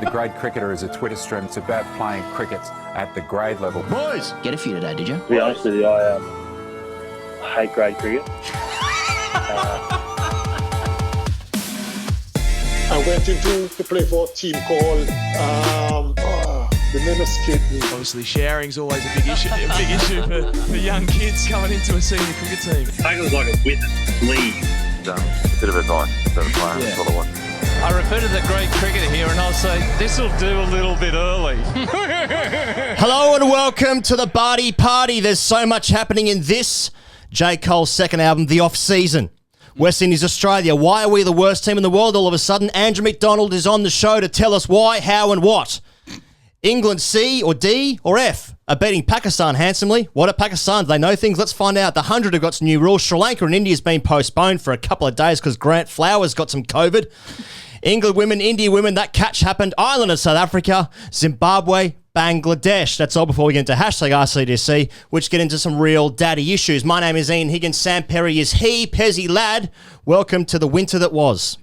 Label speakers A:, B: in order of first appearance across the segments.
A: The grade cricketer is a Twitter stream. It's about playing cricket at the grade level.
B: Boys!
C: Get a few today, did you?
D: To be honest with you, I hate grade cricket.
E: I went into to play for a team called the name escaped me.
B: Obviously, sharing's always a big issue for young kids coming into a senior cricket team.
D: I think it was like a win league.
F: A bit of advice for the players. That's what I want.
G: I refer to the great cricketer here and I'll say, this will do a little bit early.
H: Hello and welcome to the Barty Party. There's so much happening in this J. Cole's second album, The Off Season. West Indies, Australia. Why are we the worst team in the world all of a sudden? Andrew McDonald is on the show to tell us why, how and what. England C or D or F are beating Pakistan handsomely. What are Pakistan? Do they know things? Let's find out. The 100 have got some new rules. Sri Lanka and India has been postponed for a couple of days because Grant Flowers got some COVID. England women, India women, that catch happened. Ireland and South Africa, Zimbabwe, Bangladesh. That's all before we get into hashtag AskTGC, which get into some real daddy issues. My name is Ian Higgins. Sam Perry is he. Pezzy lad, welcome to the winter that was.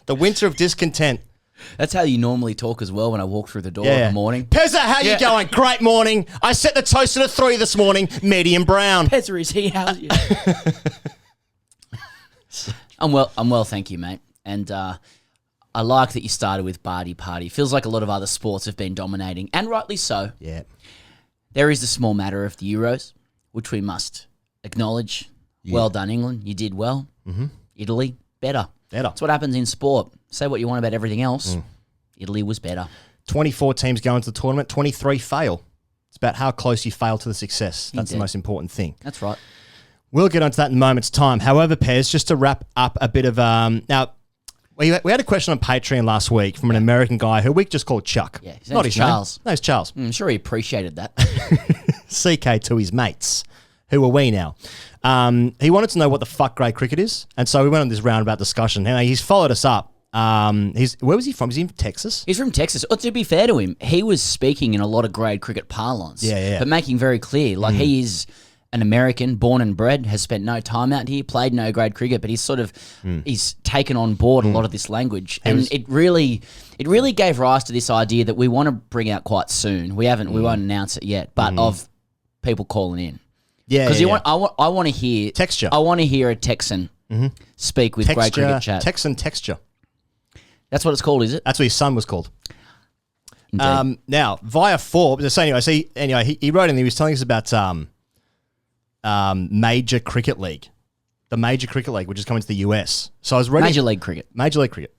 H: The winter of discontent.
C: That's how you normally talk as well when I walk through the door in the morning.
H: Pezza, how you going? Great morning. I set the toast at a 3 this morning, medium brown.
C: Pezza, is he? How's you? I'm well, thank you, mate. And I like that you started with Barty Party. Feels like a lot of other sports have been dominating, and rightly so.
H: Yeah.
C: There is the small matter of the Euros, which we must acknowledge. Yeah. Well done, England. You did well. Mm-hmm. Italy, better. That's what happens in sport. Say what you want about everything else. Italy was better. 24
H: teams go into the tournament, 23 fail. It's about how close you fail to the success. That's the most important thing.
C: That's right.
H: We'll get onto that in a moment's time. However, Pez, just to wrap up a bit of... now, we had a question on Patreon last week from an American guy who we just called Chuck.
C: Yeah, his
H: Not
C: name's
H: his
C: Charles.
H: name. No, it's Charles.
C: I'm sure he appreciated that.
H: CK to his mates. Who are we now? He wanted to know what the fuck grade cricket is. And so we went on this roundabout discussion. And he's followed us up. Where was he from? Is he from Texas?
C: He's from Texas. Oh, to be fair to him, he was speaking in a lot of grade cricket parlance.
H: Yeah.
C: But making very clear, like he is an American, born and bred, has spent no time out here, played no grade cricket, but he's sort of he's taken on board a lot of this language. And it really gave rise to this idea that we want to bring out quite soon. We won't announce it yet, but of people calling in.
H: Yeah,
C: because I want to hear
H: texture.
C: I want to hear a Texan speak with grade cricket chat.
H: Texan texture.
C: That's what it's called, is it?
H: That's what his son was called. Now via Forbes. So anyway, he wrote in. He was telling us about Major Cricket League, the Major Cricket League, which is coming to the US. So I was reading
C: Major League Cricket.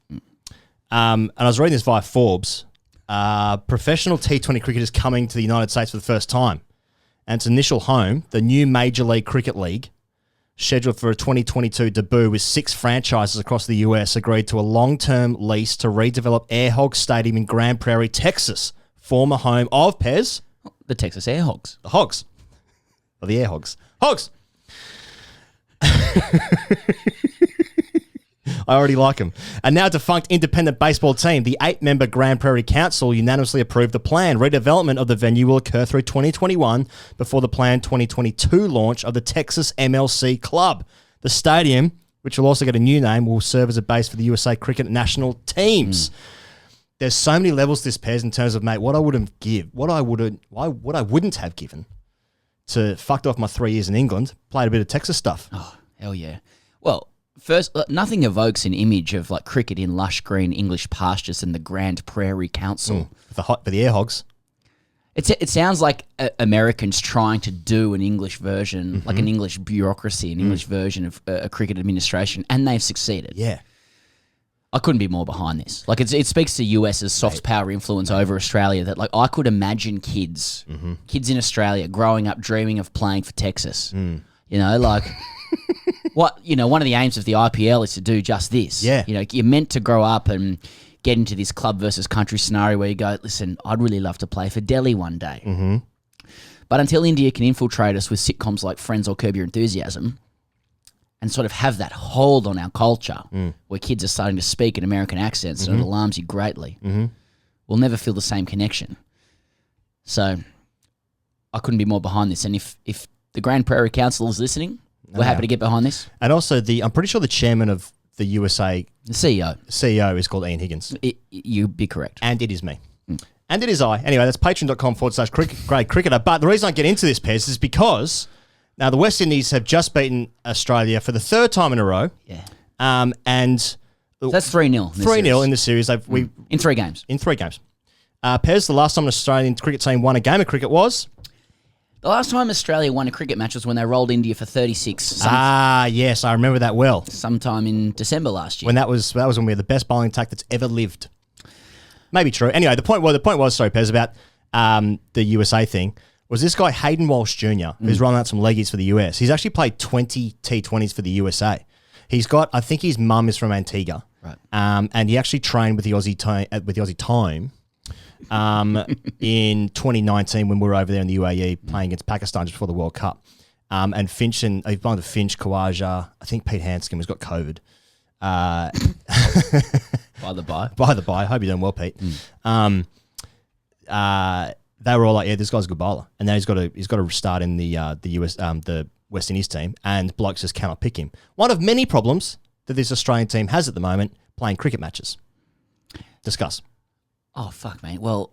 H: And I was reading this via Forbes. Professional T20 cricket is coming to the United States for the first time. And its initial home, the new Major League Cricket League, scheduled for a 2022 debut with 6 franchises across the US, agreed to a long-term lease to redevelop Air Hogs Stadium in Grand Prairie, Texas, former home of Pez.
C: The Texas Air Hogs.
H: The Hogs. Or the Air Hogs. Hogs! I already like them. A now defunct independent baseball team, the 8-member Grand Prairie Council unanimously approved the plan. Redevelopment of the venue will occur through 2021 before the planned 2022 launch of the Texas MLC Club. The stadium, which will also get a new name, will serve as a base for the USA cricket national teams. There's so many levels to this, Pez, in terms of, mate, what I wouldn't have given to fucked off my 3 years in England, played a bit of Texas stuff.
C: Oh, hell yeah. Well, first, nothing evokes an image of like cricket in lush green English pastures and the Grand Prairie Council.
H: For the Air Hogs.
C: It sounds like Americans trying to do an English version, like an English bureaucracy, an English version of a cricket administration, and they've succeeded.
H: Yeah.
C: I couldn't be more behind this. Like it speaks to US's soft power influence over Australia that like I could imagine kids in Australia growing up dreaming of playing for Texas. You know, like one of the aims of the IPL is to do just this.
H: Yeah.
C: You know, you're meant to grow up and get into this club versus country scenario where you go, listen, I'd really love to play for Delhi one day. But until India can infiltrate us with sitcoms like Friends or Curb Your Enthusiasm and sort of have that hold on our culture where kids are starting to speak in American accents and it alarms you greatly, we'll never feel the same connection. So I couldn't be more behind this. And if the Grand Prairie Council is listening, we're happy to get behind this.
H: And also, I'm pretty sure the chairman of the USA
C: The CEO.
H: The CEO is called Ian Higgins.
C: You'd be correct.
H: And it is me. And it is I. Anyway, that's patreon.com/grade cricketer. But the reason I get into this, Pez, is because now the West Indies have just beaten Australia for the third time in a row.
C: Yeah.
H: And
C: So that's 3-0.
H: 3-0 in the series.
C: In 3 games.
H: In 3 games. Pez, the last time an Australian cricket team won a game of cricket was?
C: The last time Australia won a cricket match was when they rolled India for 36.
H: Yes, I remember that well.
C: Sometime in December last year.
H: When that was when we had the best bowling attack that's ever lived. Maybe true. Anyway, the point was, sorry, Pez, about the USA thing, was this guy Hayden Walsh Jr., who's rolling out some leggies for the US. He's actually played 20 T20s for the USA. He's got, I think his mum is from Antigua.
C: Right.
H: And he actually trained with the Aussie time in 2019 when we were over there in the UAE playing against Pakistan just before the World Cup. And Finch and he's belonged to Finch, Khawaja, I think Pete Hanscom has got COVID.
C: By the by.
H: By the by. Hope you're doing well, Pete. They were all like, yeah, this guy's a good bowler. And now he's got to start in the US the West Indies team, and blokes just cannot pick him. One of many problems that this Australian team has at the moment, playing cricket matches. Discuss.
C: Oh, fuck, mate. Well,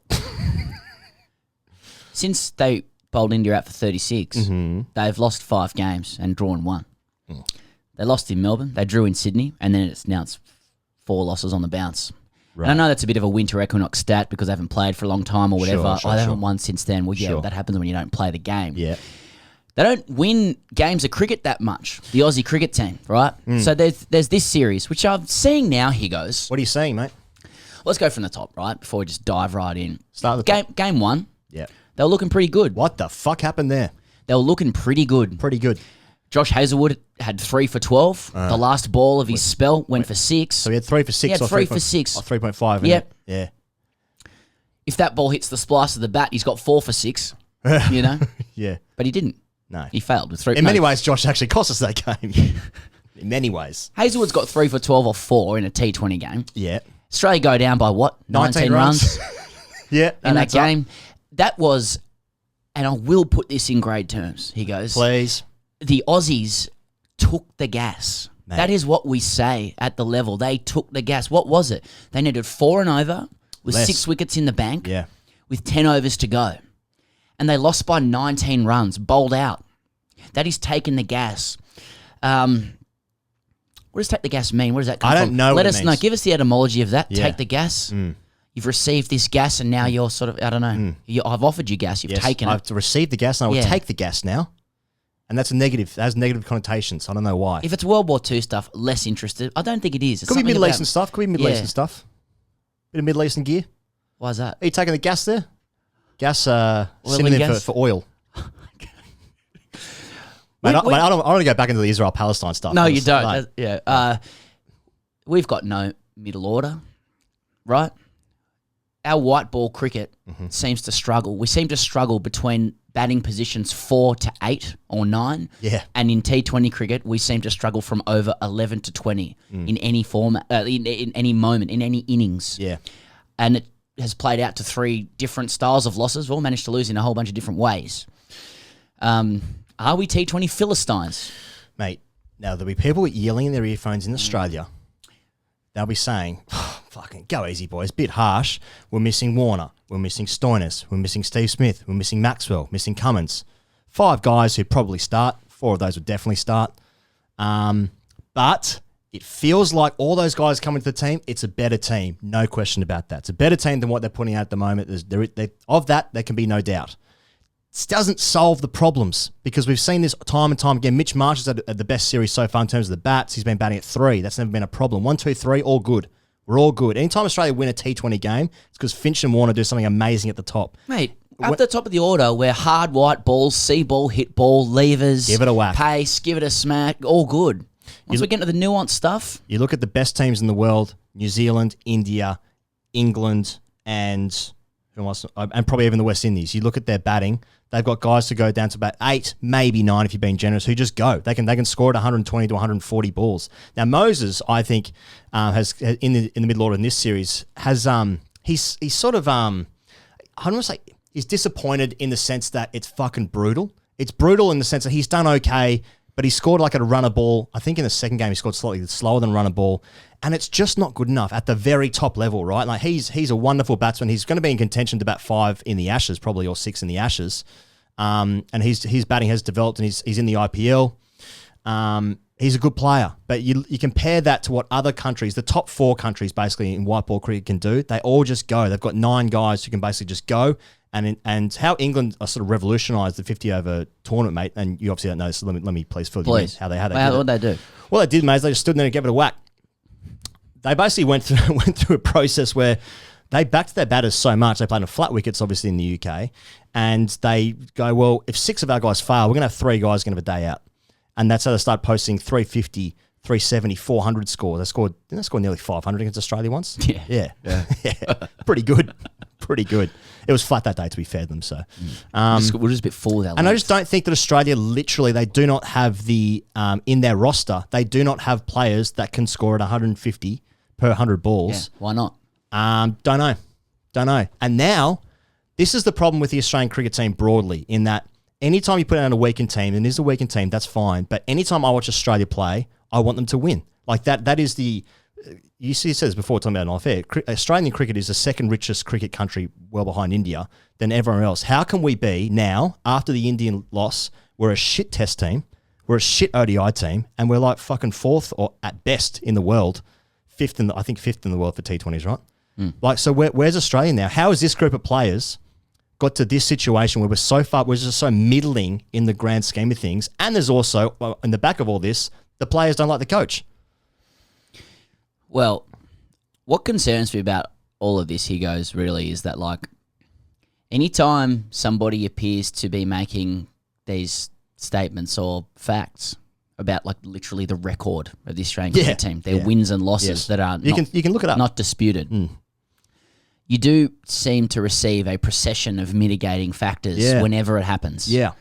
C: since they bowled India out for 36, they've lost 5 games and drawn 1. They lost in Melbourne, they drew in Sydney, and then it's 4 losses on the bounce. Right. And I know that's a bit of a winter equinox stat because they haven't played for a long time or whatever. They haven't won since then. Well, yeah, that happens when you don't play the game.
H: Yeah.
C: They don't win games of cricket that much, the Aussie cricket team, right? So there's this series, which I'm seeing now, Higgos.
H: What are you saying, mate?
C: Let's go from the top, right, before we just dive right in.
H: Start with the top.
C: Game 1,
H: yeah,
C: they were looking pretty good.
H: What the fuck happened there?
C: They were looking pretty good.
H: Pretty good.
C: Josh Hazlewood had 3 for 12. The last ball of his spell went for 6.
H: So he had 3 for 6
C: He had
H: or
C: 3 for 6.
H: Or 3.5.
C: Yep.
H: Yeah.
C: If that ball hits the splice of the bat, he's got 4 for 6, you know?
H: Yeah.
C: But he didn't.
H: No.
C: He failed with 3.
H: In many ways, Josh actually cost us that game. In many ways.
C: Hazlewood's got 3 for 12 or 4 in a T20 game.
H: Yeah.
C: Australia go down by what? 19 runs.
H: Yeah.
C: In that game. That was, and I will put this in grade terms, he goes.
H: Please.
C: The Aussies took the gas. Mate. That is what we say at the level. They took the gas. What was it? They needed 4 and over with 6 wickets in the bank with 10 overs to go. And they lost by 19 runs, bowled out. That is taking the gas. What does take the gas mean? What does that come from?
H: I don't know
C: Let
H: what
C: us
H: it
C: know.
H: means.
C: Give us the etymology of that.
H: Yeah.
C: Take the gas. You've received this gas and now you're sort of, I don't know. I've offered you gas. You've taken it.
H: I've received the gas and I will take the gas now. And that's a negative. That has negative connotations. I don't know why.
C: If it's World War II stuff, less interested. I don't think it is. It's
H: Could be
C: something
H: Middle
C: about-
H: Eastern stuff. Could be Middle Eastern stuff. Bit of Middle Eastern gear.
C: Why is that?
H: Are you taking the gas there? Gas,
C: and
H: synonym
C: gas?
H: for oil. Mate, I don't want to go back into the Israel-Palestine stuff.
C: No, you don't.
H: Like,
C: We've got no middle order, right? Our white ball cricket seems to struggle. We seem to struggle between batting positions 4 to 8 or 9.
H: Yeah.
C: And in T20 cricket, we seem to struggle from over 11 to 20 in any format, in any moment, in any innings.
H: Yeah.
C: And it has played out to 3 different styles of losses. We've all managed to lose in a whole bunch of different ways. Are we T20 Philistines?
H: Mate, now there'll be people yelling in their earphones in Australia. They'll be saying, fucking go easy, boys. Bit harsh. We're missing Warner. We're missing Stoinis. We're missing Steve Smith. We're missing Maxwell. Missing Cummins. 5 guys who probably start. 4 of those would definitely start. But it feels like all those guys coming to the team, it's a better team. No question about that. It's a better team than what they're putting out at the moment. Of that, there can be no doubt. It doesn't solve the problems because we've seen this time and time again. Mitch Marsh is at the best series so far in terms of the bats. He's been batting at 3. That's never been a problem. 1, 2, 3, all good. We're all good. Anytime Australia win a T20 game, it's because Finch and Warner do something amazing at the top.
C: Mate, at the top of the order, we're hard white balls, C ball, hit ball, levers.
H: Give it a whack.
C: Pace, give it a smack, all good. Once we get into the nuanced stuff.
H: You look at the best teams in the world, New Zealand, India, England, and probably even the West Indies. You look at their batting, they've got guys to go down to about 8, maybe 9 if you're being generous, who just go. They can score at 120 to 140 balls. Now Moses, I think, has in the middle order in this series has he's sort of I don't want to say he's disappointed in the sense that it's fucking brutal. It's brutal in the sense that he's done okay, but he scored like at a runner ball. I think in the second game he scored slightly slower than runner ball, And it's just not good enough at the very top level, right? Like he's a wonderful batsman. He's going to be in contention to bat 5 in the Ashes, probably, or 6 in the Ashes. And his batting has developed, and he's in the IPL. He's a good player, but you compare that to what other countries, the top 4 countries basically in white ball cricket can do. They all just go. They've got 9 guys who can basically just go. And how England sort of revolutionised the 50-over tournament, mate. And you obviously don't know this. So let me please fill you in how they
C: what they do?
H: Well, they did, mate. They just stood there and gave it a whack. They basically went through a process where they backed their batters so much. They played on flat wickets, obviously, in the UK. And they go, well, if 6 of our guys fail, we're going to have 3 guys going to have a day out. And that's how they start posting 350, 370, 400 scores. Didn't they score nearly 500 against Australia once?
C: Yeah.
H: Yeah. Pretty good. Pretty good. It was flat that day, to be fair to them. So,
C: we're just a bit full of that.
H: And I just don't think that Australia, literally, they do not have the, in their roster, they do not have players that can score at 150 per 100 balls.
C: Yeah, why not?
H: Don't know. And now, this is the problem with the Australian cricket team broadly, in that anytime you put out a weakened team, and it is a weakened team, that's fine. But anytime I watch Australia play, I want them to win. Like that is the... You see, it says before, talking about it off air, Australian cricket is the second richest cricket country, well behind India, than everyone else. How can we be now, after the Indian loss, we're a shit test team, we're a shit ODI team, and we're like fucking 4th or at best in the world, 5th in the world for T20s, right? Like, so where's Australia now? How has this group of players got to this situation where we're just so middling in the grand scheme of things? And there's also, in the back of all this, the players don't like the coach.
C: Well, what concerns me about all of this, Higgins, really is that, like, anytime somebody appears to be making these statements or facts about, like, literally the record of the Australian cricket team, their wins and losses that are
H: you can look it up,
C: not disputed, you do seem to receive a procession of mitigating factors whenever it happens.
H: Yeah.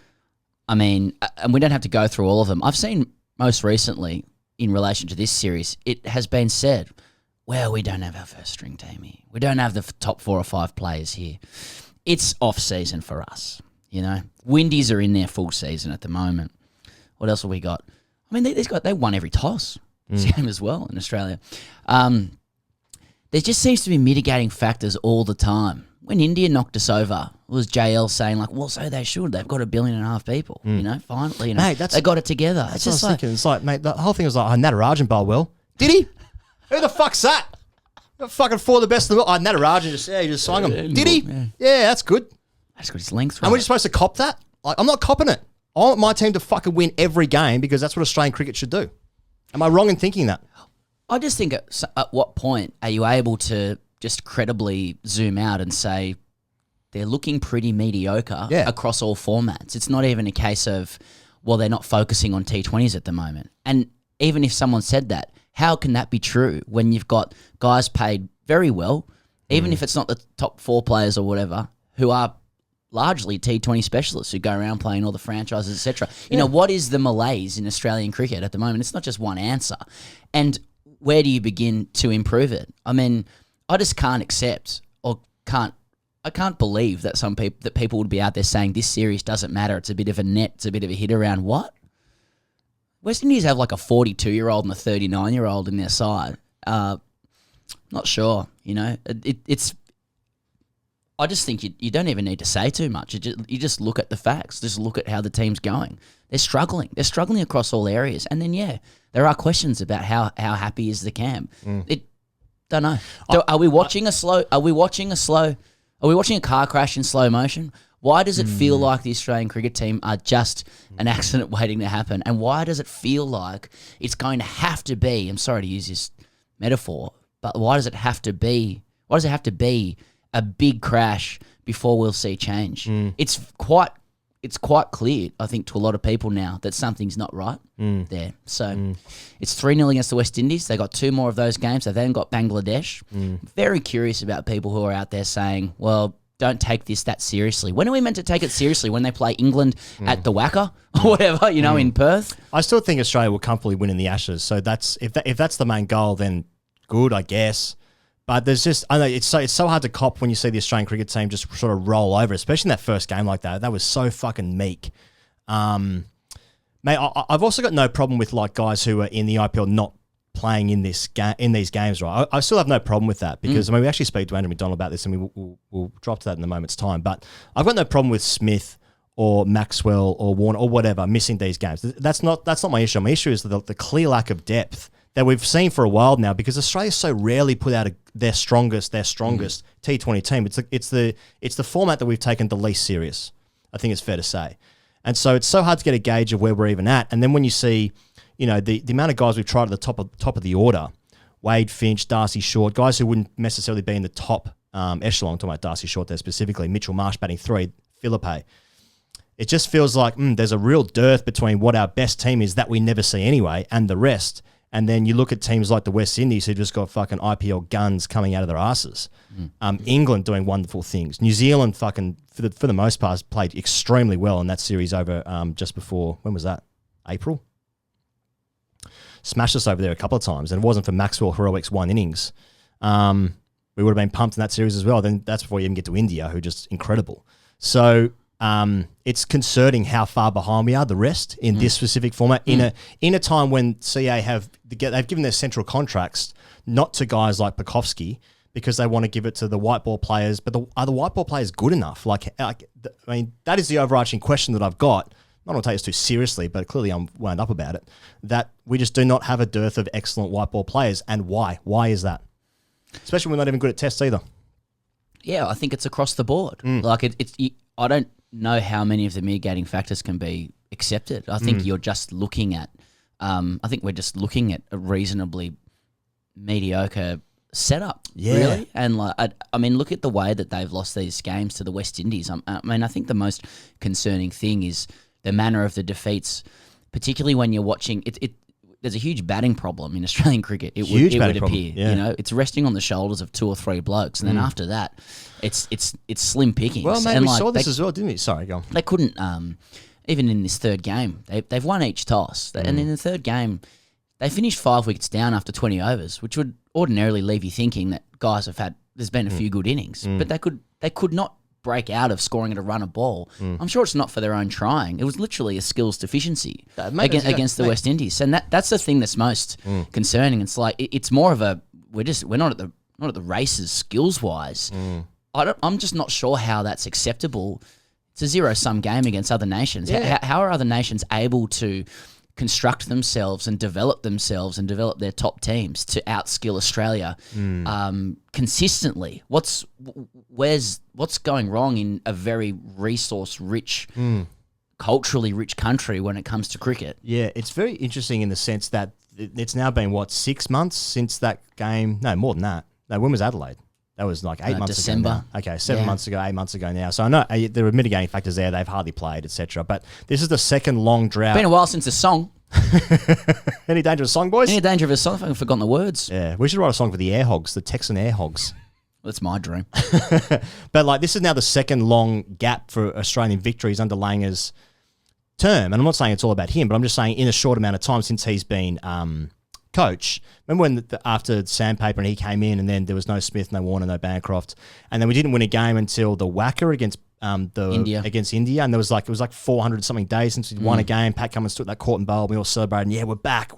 C: I mean, and we don't have to go through all of them. I've seen most recently, in relation to this series, it has been said, well, we don't have our first string team here. We don't have the top 4 or 5 players here. It's off season for us, you know. Windies are in their full season at the moment. What else have we got? I mean, they won every toss this game as well in Australia. There just seems to be mitigating factors all the time. When India knocked us over, it was JL saying, like, well, so they should. They've got 1.5 billion people, you know, finally. You know,
H: mate,
C: they got it together.
H: That's what I was thinking. It's like, mate, the whole thing was like, Natarajan bowled well. Did he? Who the fuck's that? Fucking 4 of the best in the world. Natarajan he just swung him. Did he? Yeah, that's good.
C: That's got his length.
H: And we're just supposed to cop that? Like, I'm not copping it. I want my team to fucking win every game because that's what Australian cricket should do. Am I wrong in thinking that?
C: I just think at what point are you able to just credibly zoom out and say they're looking pretty mediocre across all formats? It's not even a case of, well, they're not focusing on T20s at the moment. And even if someone said that, how can that be true when you've got guys paid very well, even if it's not the top 4 players or whatever, who are largely T20 specialists who go around playing all the franchises, etc. You know, what is the malaise in Australian cricket at the moment? It's not just one answer. And where do you begin to improve it? I mean, I just can't accept I can't believe that people would be out there saying this series doesn't matter. It's a bit of a net. It's a bit of a hit around. What? West Indies have like a 42-year-old and a 39-year-old in their side. Not sure. You know, it's. I just think you don't even need to say too much. You just look at the facts. Just look at how the team's going. They're struggling. They're struggling across all areas. And then there are questions about how happy is the camp. Don't know. Are we watching a car crash in slow motion? Why does it feel like the Australian cricket team are just an accident waiting to happen? And why does it feel like it's going to have to be, I'm sorry to use this metaphor, but why does it have to be a big crash before we'll see change? It's quite clear, I think, to a lot of people now that something's not right there. So it's 3-0 against the West Indies. They got 2 more of those games. They've then got Bangladesh. Very curious about people who are out there saying, well, don't take this that seriously. When are we meant to take it seriously? When they play England at the Wacker or whatever, you know, in Perth?
H: I still think Australia will comfortably win in the Ashes. So that's if that's the main goal, then good, I guess. But there's just, I know it's so hard to cop when you see the Australian cricket team just sort of roll over, especially in that first game like that. That was so fucking meek. Mate, I've also got no problem with like guys who are in the IPL not playing in these games, right? I still have no problem with that because we actually speak to Andrew McDonald about this, and we'll drop to that in a moment's time. But I've got no problem with Smith or Maxwell or Warner or whatever missing these games. That's not my issue. My issue is the clear lack of depth that we've seen for a while now, because Australia so rarely put out their strongest T20 team. It's the format that we've taken the least serious, I think it's fair to say. And so it's so hard to get a gauge of where we're even at. And then when you see, the amount of guys we've tried at the top of the order, Wade Finch, Darcy Short, guys who wouldn't necessarily be in the top echelon, I'm talking about Darcy Short there specifically, Mitchell Marsh batting 3, Philippe. It just feels like there's a real dearth between what our best team is that we never see anyway and the rest. And then you look at teams like the West Indies who just got fucking IPL guns coming out of their asses. England doing wonderful things. New Zealand fucking, for the most part, played extremely well in that series over just before, when was that? April? Smashed us over there a couple of times. And it wasn't for Maxwell heroics one innings. We would have been pumped in that series as well. Then that's before you even get to India, who are just incredible. So it's concerning how far behind we are, the rest, in this specific format, in a time when CA they've given their central contracts not to guys like Pekovsky because they want to give it to the white ball players. But are the white ball players good enough? That is the overarching question that I've got. I don't want to take this too seriously, but clearly I'm wound up about it, that we just do not have a dearth of excellent white ball players. And why? Why is that? Especially when we're not even good at tests either.
C: Yeah, I think it's across the board. I don't know how many of the mitigating factors can be accepted. I think you're just looking at, I think we're just looking at a reasonably mediocre setup, really. And look at the way that they've lost these games to the West Indies. I think the most concerning thing is the manner of the defeats, particularly when you're watching it. There's a huge batting problem in Australian cricket. It would appear. Yeah. It's resting on the shoulders of 2 or 3 blokes, and then after that, it's slim pickings.
H: Well, mate, we saw this as well, didn't we? Sorry, go on.
C: They couldn't even in this third game. They've won each toss, and in the third game, they finished 5 wickets down after 20 overs, which would ordinarily leave you thinking that guys have had. There's been a few good innings, but they could not break out of scoring at a run of ball. I'm sure it's not for their own trying. It was literally a skills deficiency against the West Indies, and that's the thing that's most concerning. It's like it's more of a we're not at the races skills wise. I'm just not sure how that's acceptable. It's a zero-sum game against other nations. How are other nations able to construct themselves and develop their top teams to outskill Australia consistently? What's going wrong in a very resource-rich, culturally rich country when it comes to cricket? Yeah, it's very interesting in the sense that it's now been, 6 months since that game? No, more than that. No, when was Adelaide? That was like 8 months December.
H: ago. Now. Okay, 7 months ago, 8 months ago now. So I know there are mitigating factors there. They've hardly played, etc. But this is the second long drought.
C: Been a while since the song.
H: Any danger of a song, boys?
C: Any danger of a song? I've forgotten the words.
H: Yeah, we should write a song for the Air Hogs, the Texan Air Hogs.
C: That's my dream.
H: But this is now the second long gap for Australian victories under Langa's term. And I'm not saying it's all about him, but I'm just saying in a short amount of time since he's been coach. Remember when after Sandpaper and he came in and then there was no Smith, no Warner, no Bancroft, and then we didn't win a game until the whacker against against India, and it was like 400 something days since we won a game. Pat Cummins took that court and bowl, and we all celebrated. And we're back.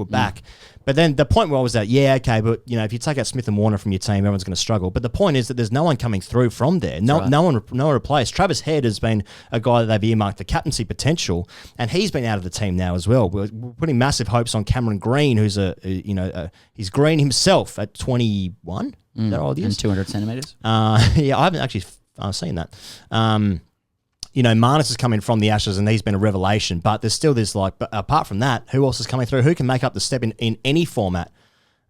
H: But then the point where I was at, okay, but if you take out Smith and Warner from your team, everyone's going to struggle. But the point is that there's no one coming through from there. No one replaced. Travis Head has been a guy that they've earmarked for captaincy potential, and he's been out of the team now as well. We're putting massive hopes on Cameron Green, who's he's green himself at 21. Is that how old he is?
C: And 200 centimetres.
H: I haven't actually seen that. Marnus has come in from the Ashes and he's been a revelation, but there's still this but apart from that, who else is coming through? Who can make up the step in any format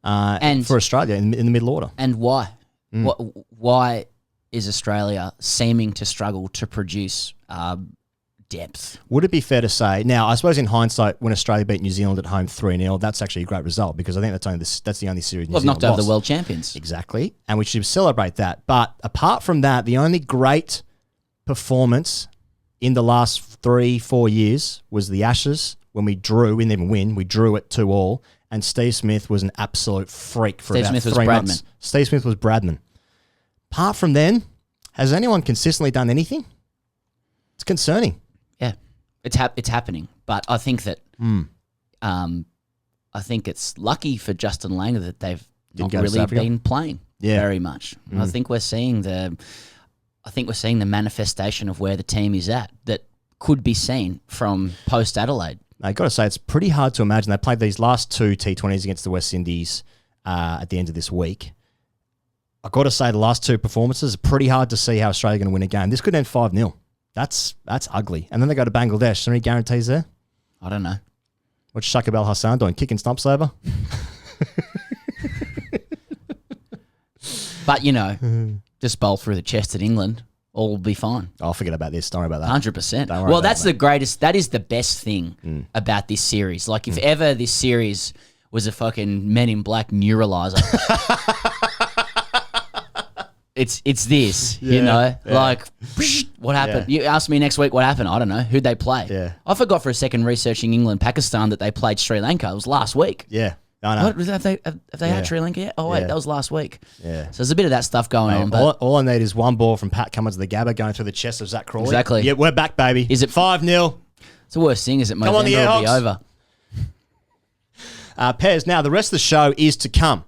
H: for Australia in the middle order?
C: And why? Why is Australia seeming to struggle to produce depth?
H: Would it be fair to say, now I suppose in hindsight, when Australia beat New Zealand at home 3-0, that's actually a great result because I think that's the only series New Zealand
C: knocked over
H: lost.
C: the world champions.
H: Exactly, and we should celebrate that. But apart from that, the only great performance in the last 3-4 years was the Ashes when we drew. We didn't even win. We drew it 2-2, and Steve Smith was an absolute freak for about 3 months. Steve Smith was Bradman. Apart from then, has anyone consistently done anything? It's concerning.
C: Yeah, it's happening. But I think that I think it's lucky for Justin Lanka that they've not
H: go to
C: really
H: South Africa?
C: been playing
H: Yeah.
C: very much. I think we're seeing the manifestation of where the team is at that could be seen from post Adelaide.
H: I got to say, it's pretty hard to imagine. They played these last 2 T20s against the West Indies at the end of this week. I got to say, the last 2 performances are pretty hard to see how Australia are going to win a game. This could end 5-0. That's ugly. And then they go to Bangladesh. So any guarantees there?
C: I don't know.
H: What's Shakib Al Hassan doing? Kicking stumps over?
C: But, just bowl through the chest at England, all will be fine.
H: I'll forget about this. Don't worry about that.
C: 100%.
H: Don't worry
C: Well,
H: about
C: that's
H: that.
C: the greatest, that is the best thing about this series. Like, if ever this series was a fucking Men in Black neuralizer, it's this, Like, what happened?
H: Yeah.
C: You ask me next week what happened. I don't know. Who'd they play?
H: Yeah.
C: I forgot for a second researching England, Pakistan that they played Sri Lanka. It was last week.
H: Yeah. I know.
C: What, have they had Sri Lanka yet? Oh, wait,
H: Yeah.
C: that was last week.
H: Yeah.
C: So there's a bit of that stuff going on. But
H: All I need is one ball from Pat Cummins of the Gabba going through the chest of Zach Crawley.
C: Exactly.
H: Yeah, we're back, baby.
C: Is it
H: 5-0?
C: it's the worst thing is that
H: Come on, the
C: Movember will be
H: Airhawks.
C: over.
H: Pez, now the rest of the show is to come.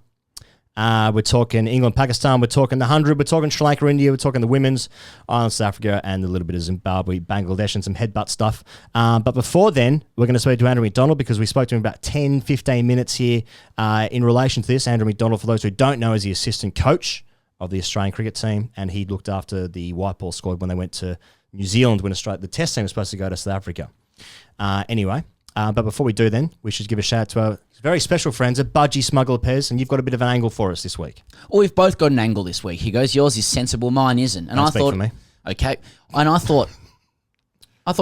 H: We're talking England, Pakistan, we're talking the 100, we're talking Sri Lanka, India, we're talking the women's, Ireland, South Africa, and a little bit of Zimbabwe, Bangladesh, and some headbutt stuff. But before then, we're going to speak to Andrew McDonald because we spoke to him about 10, 15 minutes here in relation to this. Andrew McDonald, for those who don't know, is the assistant coach of the Australian cricket team, and he looked after the white ball squad when they went to New Zealand when the test team was supposed to go to South Africa. Anyway, but before we do then, we should give a shout out to our very special friends at Budgie Smuggler Pez, and you've got a bit of an angle for us this week.
C: Well, we've both got an angle this week. He goes, yours is sensible, mine isn't. And
H: Don't
C: I
H: speak
C: thought,
H: for me.
C: okay, and I thought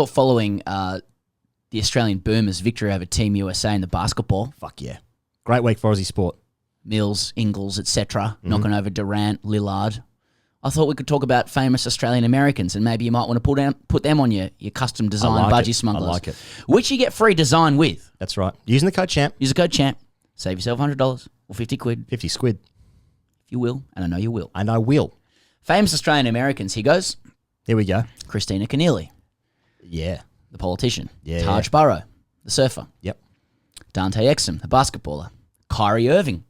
C: following the Australian Boomers' victory over Team USA in the basketball,
H: Fuck yeah. Great week for Aussie sport.
C: Mills, Ingles, etc., knocking over Durant, Lillard, I thought we could talk about famous Australian Americans, and maybe you might want to put them on your custom design budgie smugglers.
H: I like it.
C: Which you get free design with.
H: That's right. Using the code CHAMP.
C: Use the code CHAMP. Save yourself $100 or 50 quid.
H: 50 squid.
C: If you will, and I know you will.
H: And I will.
C: Famous Australian Americans. Here goes.
H: Here we go.
C: Christina Keneally,
H: Yeah.
C: the politician.
H: Yeah,
C: Taj Burrow, the surfer.
H: Yep.
C: Dante Exum, the basketballer. Kyrie Irving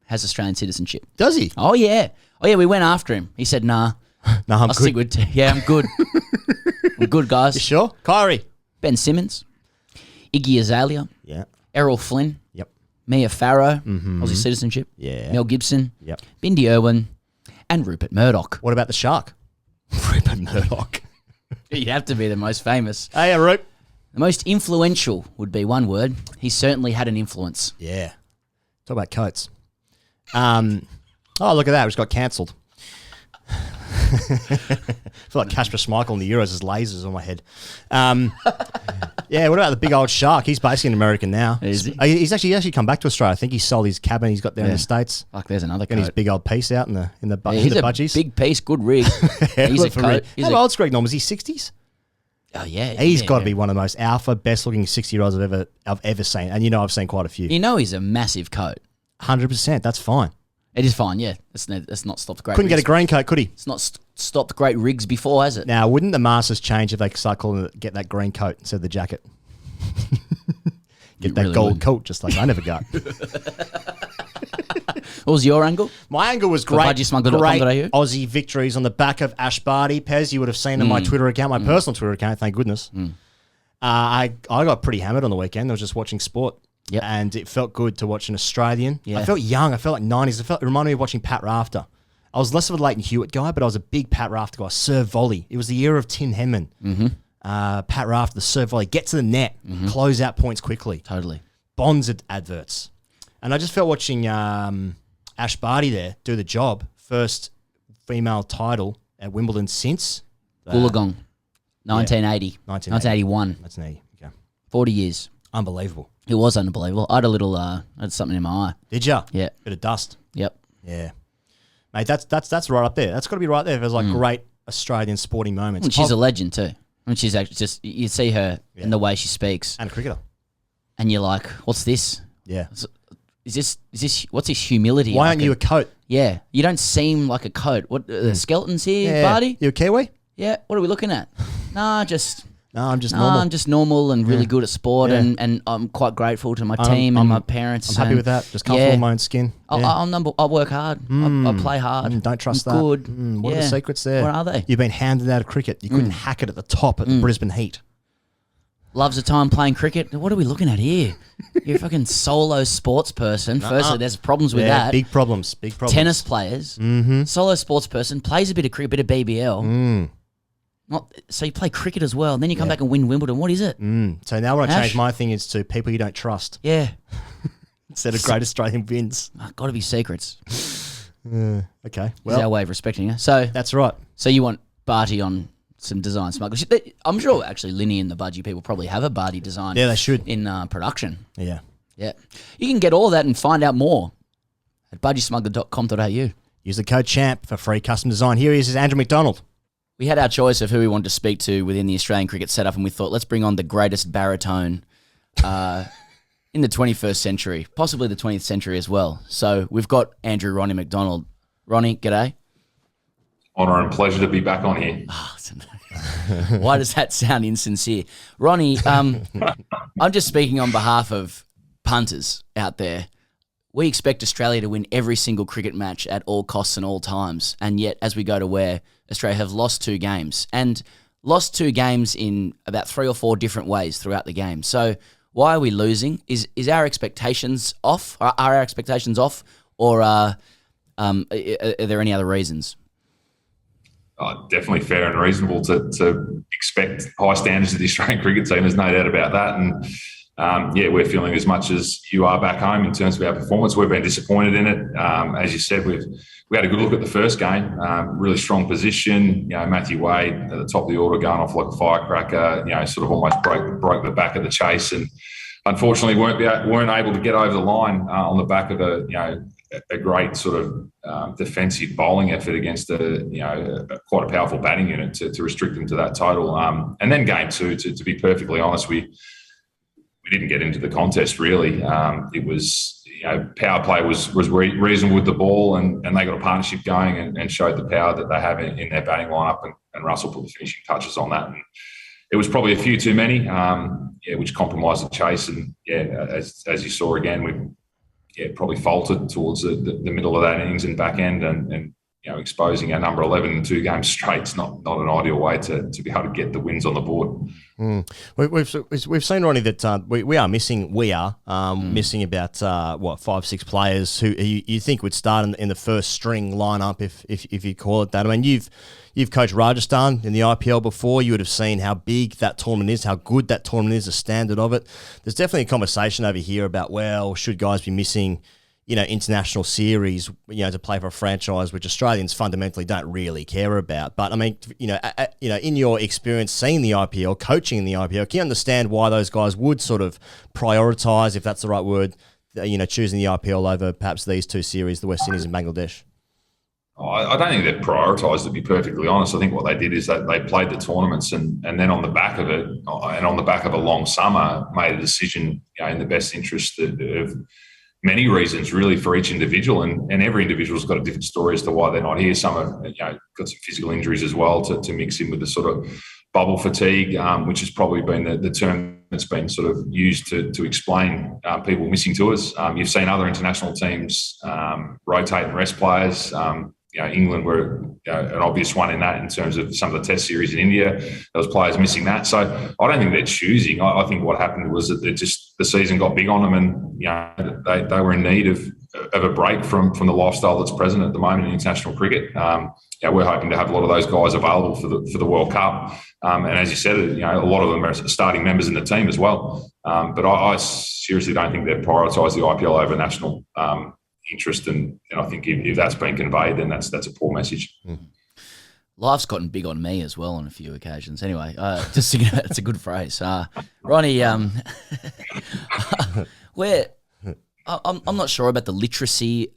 C: has Australian citizenship.
H: Does he?
C: Oh, yeah. Oh, yeah, we went after him. He said, nah.
H: No, I'm
C: I'll stick
H: good.
C: with yeah, I'm good. I'm good, guys.
H: You sure? Kyrie.
C: Ben Simmons, Iggy Azalea,
H: Yeah.
C: Errol Flynn,
H: Yep.
C: Mia Farrow, Aussie citizenship,
H: Yeah.
C: Mel Gibson,
H: Yep.
C: Bindi Irwin, and Rupert Murdoch.
H: What about the shark? Rupert Murdoch.
C: You'd have to be the most famous.
H: Hey, Rup.
C: The most influential would be one word. He certainly had an influence.
H: Yeah. Talk about coats. Oh, look at that. We just got cancelled. I feel like Kasper Schmeichel in the Euros has lasers on my head. Yeah, what about the big old shark? He's basically an American now.
C: Is he?
H: He's actually come back to Australia. I think he sold his cabin he's got there in the States.
C: Like there's another
H: Got his
C: coat.
H: big old piece out in the
C: Yeah,
H: in
C: he's
H: the
C: a
H: budgies.
C: big piece, good rig. He's a coat. He's
H: How
C: a,
H: old's Greg Norman? Is he 60s?
C: oh yeah,
H: He's
C: yeah,
H: got to
C: yeah.
H: be one of the most alpha, best-looking 60-year-olds I've ever seen. And I've seen quite a few.
C: You know he's a massive coat.
H: 100%. That's fine.
C: It is fine, yeah. That's not stopped great.
H: Couldn't get a
C: rigs.
H: green coat, could he?
C: It's not stopped great rigs before, has it?
H: Now, wouldn't the Masters change if they start calling it, get that green coat instead of the jacket? Get that
C: really
H: gold
C: would.
H: coat, just like I never got.
C: What was your angle?
H: My angle was
C: For
H: great.
C: budgiesmuggler.com.au?
H: Great Aussie victories on the back of Ash Barty. Pez, you would have seen on my Twitter account, my personal Twitter account, thank goodness. I got pretty hammered on the weekend. I was just watching sport.
C: Yep.
H: And it felt good to watch an Australian.
C: Yeah.
H: I felt young. I felt like 90s. It reminded me of watching Pat Rafter. I was less of a Leighton Hewitt guy, but I was a big Pat Rafter guy. Serve volley. It was the era of Tim Henman. Pat Rafter, the serve volley. Get to the net. Close out points quickly.
C: Totally.
H: Bonds adverts. And I just felt watching Ash Barty there do the job. First female title at Wimbledon since
C: Wollongong, 1980. 1981.
H: That's neat. Okay.
C: 40 years.
H: Unbelievable.
C: It was unbelievable. I had a little, I had something in my eye.
H: Did ya?
C: Yeah.
H: Bit of dust.
C: Yep.
H: Yeah. Mate, that's right up there. That's got to be right there. There's like great Australian sporting moments.
C: And she's a legend too. And she's actually just, you see her in the way she speaks,
H: and a cricketer.
C: and you're like, what's this?
H: Yeah.
C: Is this, what's this humility?
H: Why
C: Like
H: aren't you a coat?
C: Yeah. You don't seem like a coat. What, the skeletons here, Barty?
H: You a Kiwi?
C: Yeah. What are we looking at? Nah, just
H: No, I'm just
C: No,
H: normal.
C: I'm just normal and really
H: Yeah.
C: good at sport,
H: Yeah.
C: and I'm quite grateful to my team and my parents.
H: I'm happy
C: and
H: with that. Just comfortable in my own skin. Yeah.
C: I'll work hard. I play hard.
H: Don't trust
C: I'm
H: that.
C: Good.
H: What are the secrets there?
C: What are they?
H: You've been handed out of cricket. You couldn't hack it at the top at the Brisbane Heat.
C: Loves a time playing cricket. What are we looking at here? You're a fucking solo sports person. Firstly, there's problems with that.
H: Big problems. Big problems.
C: Tennis players, solo sports person, plays a bit of cricket, bit of BBL. So you play cricket as well, and then you come back and win Wimbledon. What is it?
H: So now what I
C: Ash?
H: change my thing is to people you don't trust
C: Yeah,
H: instead of great Australian wins.
C: got to be secrets.
H: Okay,
C: Is our
H: well,
C: way of respecting her. So
H: that's right.
C: So you want Barty on some design smugglers? I'm sure actually Linny and the Budgie people probably have a Barty design.
H: Yeah, they should.
C: In production.
H: Yeah.
C: Yeah, you can get all that and find out more at budgiesmuggler.com.au.
H: Use the code CHAMP for free custom design. Here he is Andrew McDonald.
C: We had our choice of who we wanted to speak to within the Australian cricket setup, and we thought, let's bring on the greatest baritone in the 21st century, possibly the 20th century as well. So we've got Andrew Ronnie McDonald. Ronnie, g'day.
F: Honour and pleasure to be back on here.
C: Why does that sound insincere? Ronnie, I'm just speaking on behalf of punters out there. We expect Australia to win every single cricket match at all costs and all times. And yet, as we go to where Australia have lost 2 games and lost 2 games in about 3 or 4 different ways throughout the game. So why are we losing? Is our expectations off? Are our expectations off? Or are there any other reasons?
F: Definitely fair and reasonable to expect high standards of the Australian cricket team. There's no doubt about that. And we're feeling as much as you are back home in terms of our performance. We've been disappointed in it. As you said, we had a good look at the first game. Really strong position. Matthew Wade at the top of the order going off like a firecracker. Sort of almost broke the back of the chase, and unfortunately weren't able to get over the line on the back of a great sort of defensive bowling effort against quite a powerful batting unit to restrict them to that total. And then game 2, to be perfectly honest, we didn't get into the contest really. It was power play was reasonable with the ball, and they got a partnership going and showed the power that they have in their batting lineup, and Russell put the finishing touches on that. And it was probably a few too many, which compromised the chase. And as you saw again, we probably faltered towards the middle of that innings and back end, and exposing our number 11 in 2 games straight is not an ideal way to be able to get the wins on the board.
H: We've seen, Ronnie, that we are missing. Missing about 5-6 players who you think would start in the first string lineup, if you call it that. I mean, you've coached Rajasthan in the IPL before. You would have seen how big that tournament is, how good that tournament is, the standard of it. There's definitely a conversation over here about, well, should guys be missing international series, to play for a franchise which Australians fundamentally don't really care about. But I mean, in your experience seeing the IPL, coaching in the IPL, can you understand why those guys would sort of prioritise, if that's the right word, choosing the IPL over perhaps these 2 series, the West Indies and Bangladesh?
F: I don't think they've prioritised, to be perfectly honest. I think what they did is that they played the tournaments and then on the back of it, and on the back of a long summer, made a decision in the best interest of many reasons really for each individual, and every individual's got a different story as to why they're not here. Some have got some physical injuries as well to mix in with the sort of bubble fatigue, which has probably been the term that's been sort of used to explain people missing tours. You've seen other international teams rotate and rest players. England were an obvious one in that, in terms of some of the test series in India. There was players missing that. So I don't think they're choosing. I think what happened was that the season got big on them, and they were in need of a break from the lifestyle that's present at the moment in international cricket. We're hoping to have a lot of those guys available for the World Cup. And as you said, a lot of them are starting members in the team as well. But I seriously don't think they've prioritised the IPL over national interest, and I think if that's been conveyed, then that's a poor message.
C: Life's gotten big on me as well on a few occasions. Anyway, just thinking it's a good phrase. Ronnie, I'm not sure about the literacy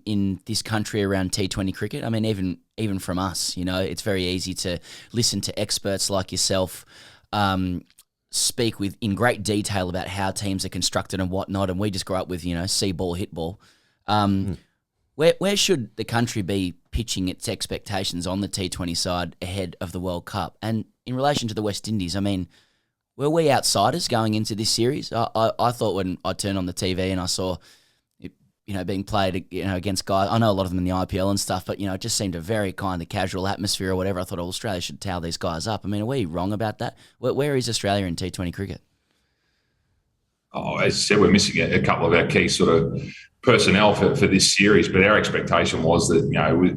C: in this country around T20 cricket. I mean, even from us, it's very easy to listen to experts like yourself speak in great detail about how teams are constructed and whatnot, and we just grow up with see ball, hit ball. Where should the country be pitching its expectations on the T20 side ahead of the World Cup. And in relation to the West Indies, I mean, were we outsiders going into this series? I thought when I turned on the TV and I saw it, being played, against guys, I know a lot of them in the IPL and stuff, but, it just seemed a very kind of casual atmosphere or whatever. I thought, Australia should towel these guys up. I mean, are we wrong about that? Where is Australia in T20 cricket?
F: Oh, as I said, we're missing a couple of our key sort of personnel for this series, but our expectation was that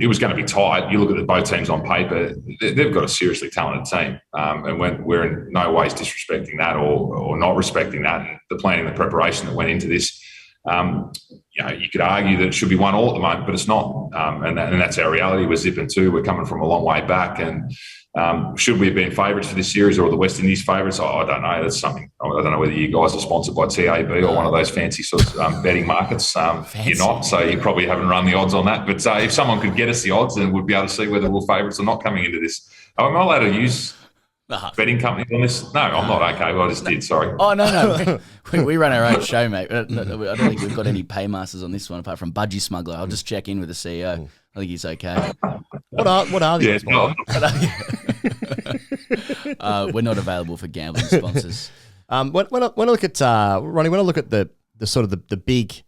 F: it was going to be tight. You look at both teams on paper; they've got a seriously talented team, and we're in no ways disrespecting that or not respecting that. The planning, the preparation that went into this, you could argue that it should be 1-1 at the moment, but it's not, and that's our reality. We're zipping 2. We're coming from a long way back, and should we have been favourites for this series or the West Indies favourites? I don't know. That's something. I don't know whether you guys are sponsored by TAB or one of those fancy sort of betting markets. You're not, so you probably haven't run the odds on that. But if someone could get us the odds, then we'd be able to see whether we're favourites or not coming into this. Am I allowed to use betting companies on this? No, I'm not. Okay, well, I just did. Sorry.
C: Oh, no. we run our own show, mate. I don't think we've got any paymasters on this one apart from Budgie Smuggler. I'll just check in with the CEO. I think he's okay.
H: What are the odds?
C: We're not available for gambling sponsors.
H: When I look at Ronnie, when I look at the sort of the big,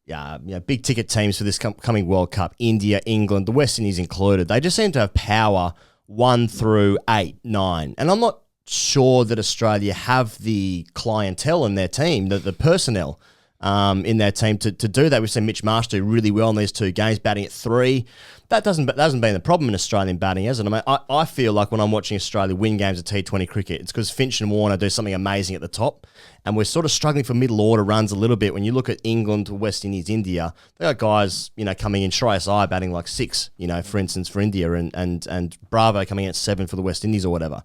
H: big ticket teams for this coming World Cup, India, England, the West Indies included, they just seem to have power 1 through 8, 9, and I'm not sure that Australia have the clientele in their team, the personnel in their team to do that. We've seen Mitch Marsh do really well in these 2 games, batting at 3. That hasn't been the problem in Australian batting, has it? I mean, I feel like when I'm watching Australia win games of T20 cricket, it's because Finch and Warner do something amazing at the top, and we're sort of struggling for middle order runs a little bit. When you look at England, West Indies, India, they got guys, coming in, Shreyas Iyer batting like 6, for instance, for India, and Bravo coming in at 7 for the West Indies or whatever.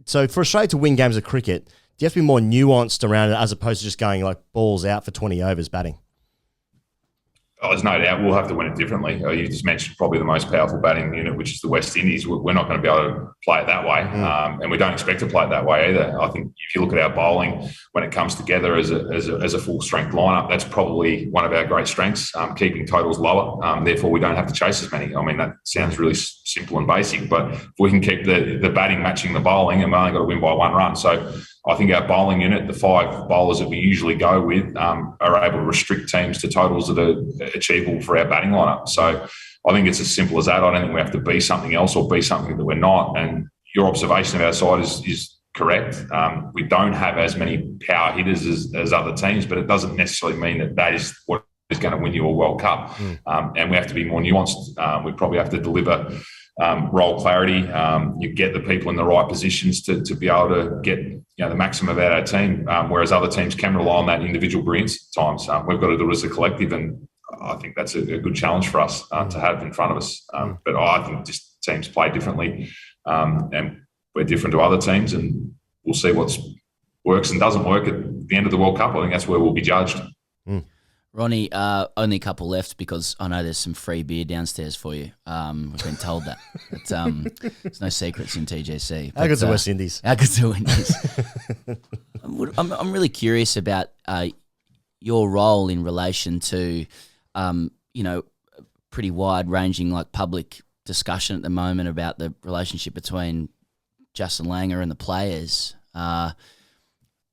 H: So for Australia to win games of cricket, do you have to be more nuanced around it as opposed to just going like balls out for 20 overs batting?
F: Oh, there's no doubt we'll have to win it differently. You just mentioned probably the most powerful batting unit, which is the West Indies. We're not going to be able to play it that way, and we don't expect to play it that way either. I think if you look at our bowling, when it comes together as a full-strength lineup, that's probably one of our great strengths, keeping totals lower. Therefore, we don't have to chase as many. I mean, that sounds really simple and basic, but if we can keep the batting matching the bowling, and we only got to win by 1 run. So I think our bowling unit, the 5 bowlers that we usually go with, are able to restrict teams to totals that are achievable for our batting lineup. So I think it's as simple as that. I don't think we have to be something else or be something that we're not. And your observation of our side is correct. We don't have as many power hitters as other teams, but it doesn't necessarily mean that is what is going to win you a World Cup. And we have to be more nuanced. We probably have to deliver role clarity. You get the people in the right positions to be able to get the maximum out of our team, whereas other teams can rely on that individual brilliance at times. We've got to do it as a collective, and I think that's a good challenge for us to have in front of us. But I think just teams play differently, and we're different to other teams, and we'll see what works and doesn't work at the end of the World Cup. I think that's where we'll be judged.
C: Ronnie, only a couple left because I know there's some free beer downstairs for you. We've been told that. But, there's no secrets in TGC.
H: How good's the West Indies?
C: How good's the Indies? I'm really curious about your role in relation to, pretty wide-ranging like public discussion at the moment about the relationship between Justin Langer and the players.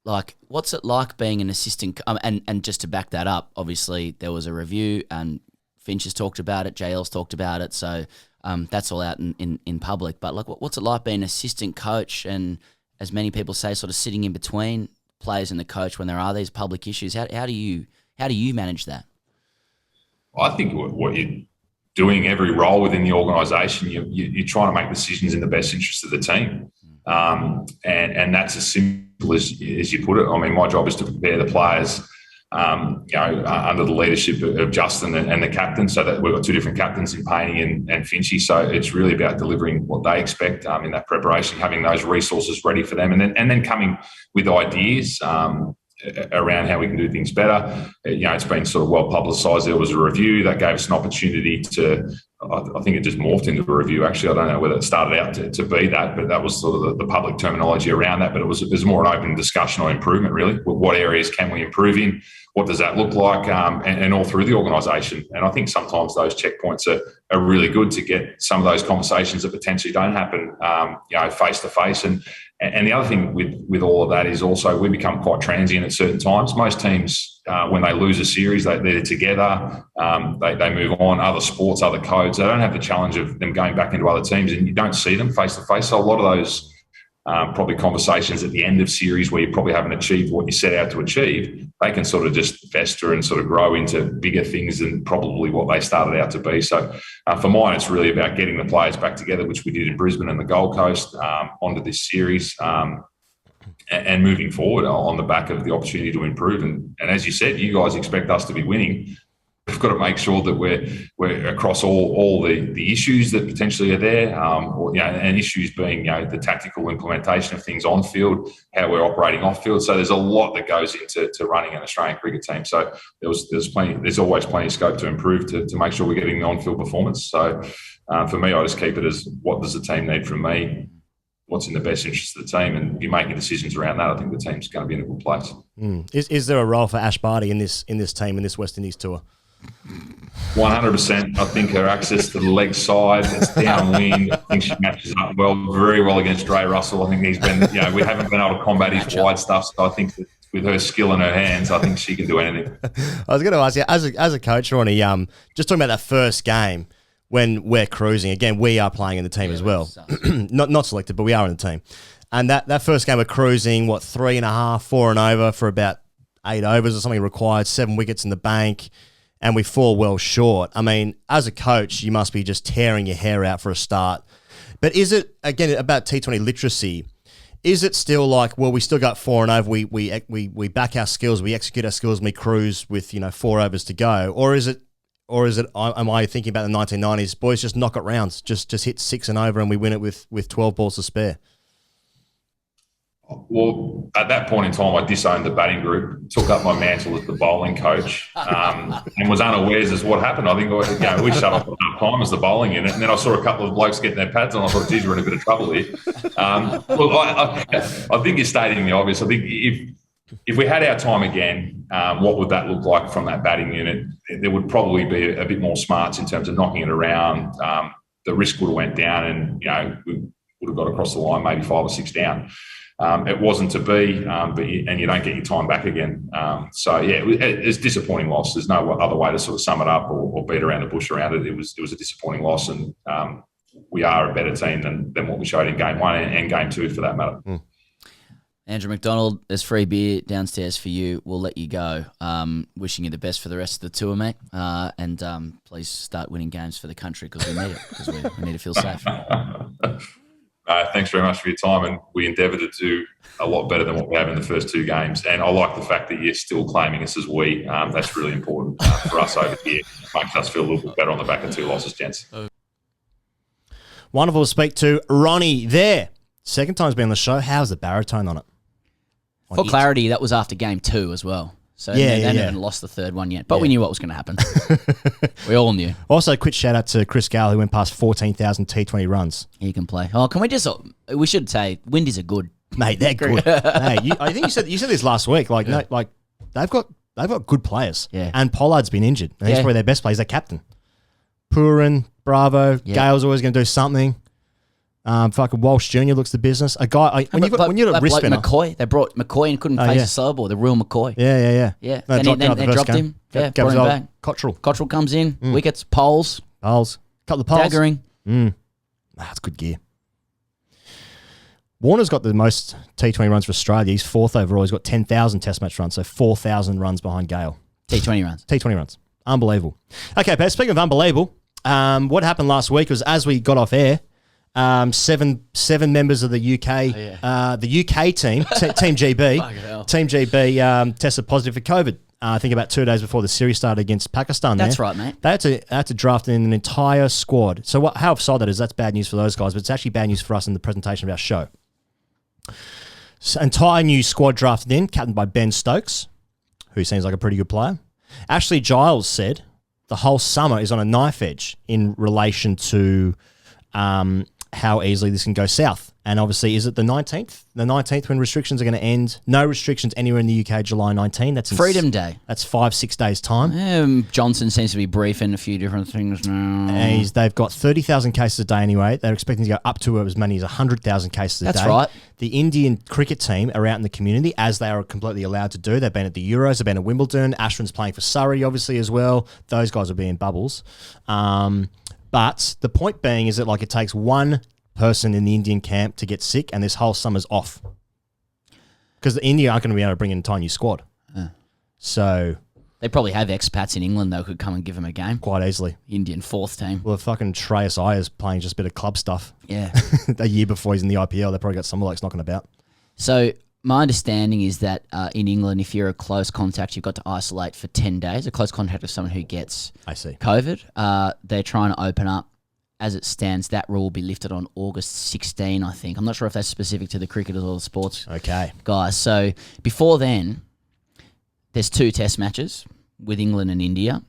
C: Like, what's it like being an assistant? And just to back that up, obviously there was a review and Finch has talked about it, JL's talked about it, so that's all out in public. But like, what's it like being an assistant coach and, as many people say, sort of sitting in between players and the coach when there are these public issues? How do you manage that?
F: I think what you're doing, every role within the organisation, you're trying to make decisions in the best interest of the team, and that's as simple as you put it. I mean, my job is to prepare the players, under the leadership of Justin and the captain, so that we've got 2 different captains in Painey and Finchy. So it's really about delivering what they expect in that preparation, having those resources ready for them, and then coming with ideas. around how we can do things better. It's been sort of well publicised. There was a review that gave us an opportunity to, I think it just morphed into a review, actually. I don't know whether it started out to be that, but that was sort of the public terminology around that. But it was more an open discussion on improvement, really. What areas can we improve in? What does that look like? And all through the organisation. And I think sometimes those checkpoints are really good to get some of those conversations that potentially don't happen, face to face. And the other thing with all of that is also we become quite transient at certain times. Most teams, when they lose a series, they're together, they move on, other sports, other codes. They don't have the challenge of them going back into other teams, and you don't see them face to face. So a lot of those probably conversations at the end of series where you probably haven't achieved what you set out to achieve, they can sort of just fester and sort of grow into bigger things than probably what they started out to be. So for mine, it's really about getting the players back together, which we did in Brisbane and the Gold Coast, onto this series, and moving forward on the back of the opportunity to improve. And as you said, you guys expect us to be winning. We've got to make sure that we're across all the issues that potentially are there, and issues being the tactical implementation of things on field, how we're operating off field. So there's a lot that goes into running an Australian cricket team. So there's always plenty of scope to improve to make sure we're getting the on field performance. So for me, I just keep it as what does the team need from me? What's in the best interest of the team, and if you're making decisions around that, I think the team's going to be in a good place.
H: Is there a role for Ash Barty in this team, in this West Indies tour?
F: 100%. I think her access to the leg side, it's downwind. I think she matches up very well against Dre Russell. I think he's been, we haven't been able to combat his wide stuff. So I think that with her skill in her hands, I think she can do anything.
H: I was going to ask you, as a coach, Ronnie, just talking about that first game when we're cruising. Again, we are playing in the team as well. not selected, but we are in the team. And that first game we're cruising, 3.5, 4 and over for about 8 overs or something required, 7 wickets in the bank. And we fall well short. I mean, as a coach, you must be just tearing your hair out for a start. But is it, again, about T20 literacy, is it still like, well, we still got 4 and over, we back our skills, we execute our skills, and we cruise with, 4 overs to go? Or is it, am I thinking about the 1990s, boys just knock it rounds, just hit 6 and over and we win it with 12 balls to spare?
F: Well, at that point in time, I disowned the batting group, took up my mantle as the bowling coach, and was unawares as what happened. I think we shut off at half time as the bowling unit, and then I saw a couple of blokes getting their pads on. I thought, geez, we're in a bit of trouble here. I think you're stating the obvious. I think if we had our time again, what would that look like from that batting unit? There would probably be a bit more smarts in terms of knocking it around. The risk would have went down, and we would have got across the line maybe 5 or 6 down. It wasn't to be, and you don't get your time back again. It's a disappointing loss. There's no other way to sort of sum it up or beat around the bush around it. It was a disappointing loss, and we are a better team than what we showed in game 1 and game 2 for that matter.
C: Andrew McDonald, there's free beer downstairs for you. We'll let you go. Wishing you the best for the rest of the tour, mate. And please start winning games for the country because we need it, because we need to feel safe.
F: Thanks very much for your time, and we endeavour to do a lot better than what we have in the first 2 games. And I like the fact that you're still claiming us as we. That's really important for us over here. Makes us feel a little bit better on the back of 2 losses, gents.
H: Wonderful to speak to Ronnie there. Second time's been on the show. How's the baritone on it?
C: For clarity, that was after game 2 as well. So they haven't lost the third one yet. But we knew what was going to happen. We all knew. Also, quick shout out to Chris Gale, who went past 14,000 T20 runs. He can play. Oh, can we should say, Windies are good.
H: Mate, they're good. Hey, I think you said this last week. They've got good players. Yeah. And Pollard's been injured. And he's probably their best player. He's their captain. Purin, Bravo, Gale's always going to do something. Fucking Walsh Jr. looks the business. A guy when you're a wrist spinner.
C: McCoy, they brought McCoy and couldn't face a slowball. The real McCoy.
H: Yeah.
C: No, they dropped him. Yeah, brought him back. Cottrell comes in. Wickets, poles,
H: couple of poles.
C: Daggering.
H: That's good gear. Warner's got the most T20 runs for Australia. He's 4th overall. He's got 10,000 Test match runs, so 4,000 runs behind Gale. T20 runs. Unbelievable. Okay, but speaking of unbelievable, what happened last week was as we got off air. 7 members of the UK team, Team GB, Team GB tested positive for COVID. I think about 2 days before the series started against Pakistan.
C: That's right, mate.
H: They had to draft in an entire squad. So how offside that is, that's bad news for those guys, but it's actually bad news for us in the presentation of our show. Entire new squad drafted in, captained by Ben Stokes, who seems like a pretty good player. Ashley Giles said the whole summer is on a knife edge in relation to how easily this can go south. And obviously, is it the 19th? The 19th when restrictions are going to end? No restrictions anywhere in the UK, July 19. That's
C: Freedom Day.
H: That's 5-6 days' time.
C: Johnson seems to be briefing a few different things now.
H: And they've got 30,000 cases a day anyway. They're expecting to go up to as many as 100,000 cases a day.
C: That's right.
H: The Indian cricket team are out in the community, as they are completely allowed to do. They've been at the Euros, they've been at Wimbledon. Ashwin's playing for Surrey, obviously, as well. Those guys will be in bubbles. But the point being is that like it takes one person in the Indian camp to get sick and this whole summer's off. Because India aren't going to be able to bring an entire new squad. So...
C: They probably have expats in England, though, could come and give them a game.
H: Quite easily.
C: Indian fourth team.
H: Well, fucking Shreyas Iyer's playing just a bit of club stuff.
C: Yeah.
H: A year before he's in the IPL, they probably got some blokes knocking about.
C: So my understanding is that in England, if you're a close contact, you've got to isolate for 10 days. A close contact of someone who gets COVID. They're trying to open up. As it stands, that rule will be lifted on August 16, I think. I'm not sure if that's specific to the cricketers or the sports guys. So before then, there's 2 test matches with England and India.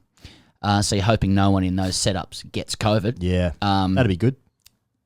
C: So you're hoping no one in those setups gets COVID.
H: Yeah, that'd be good.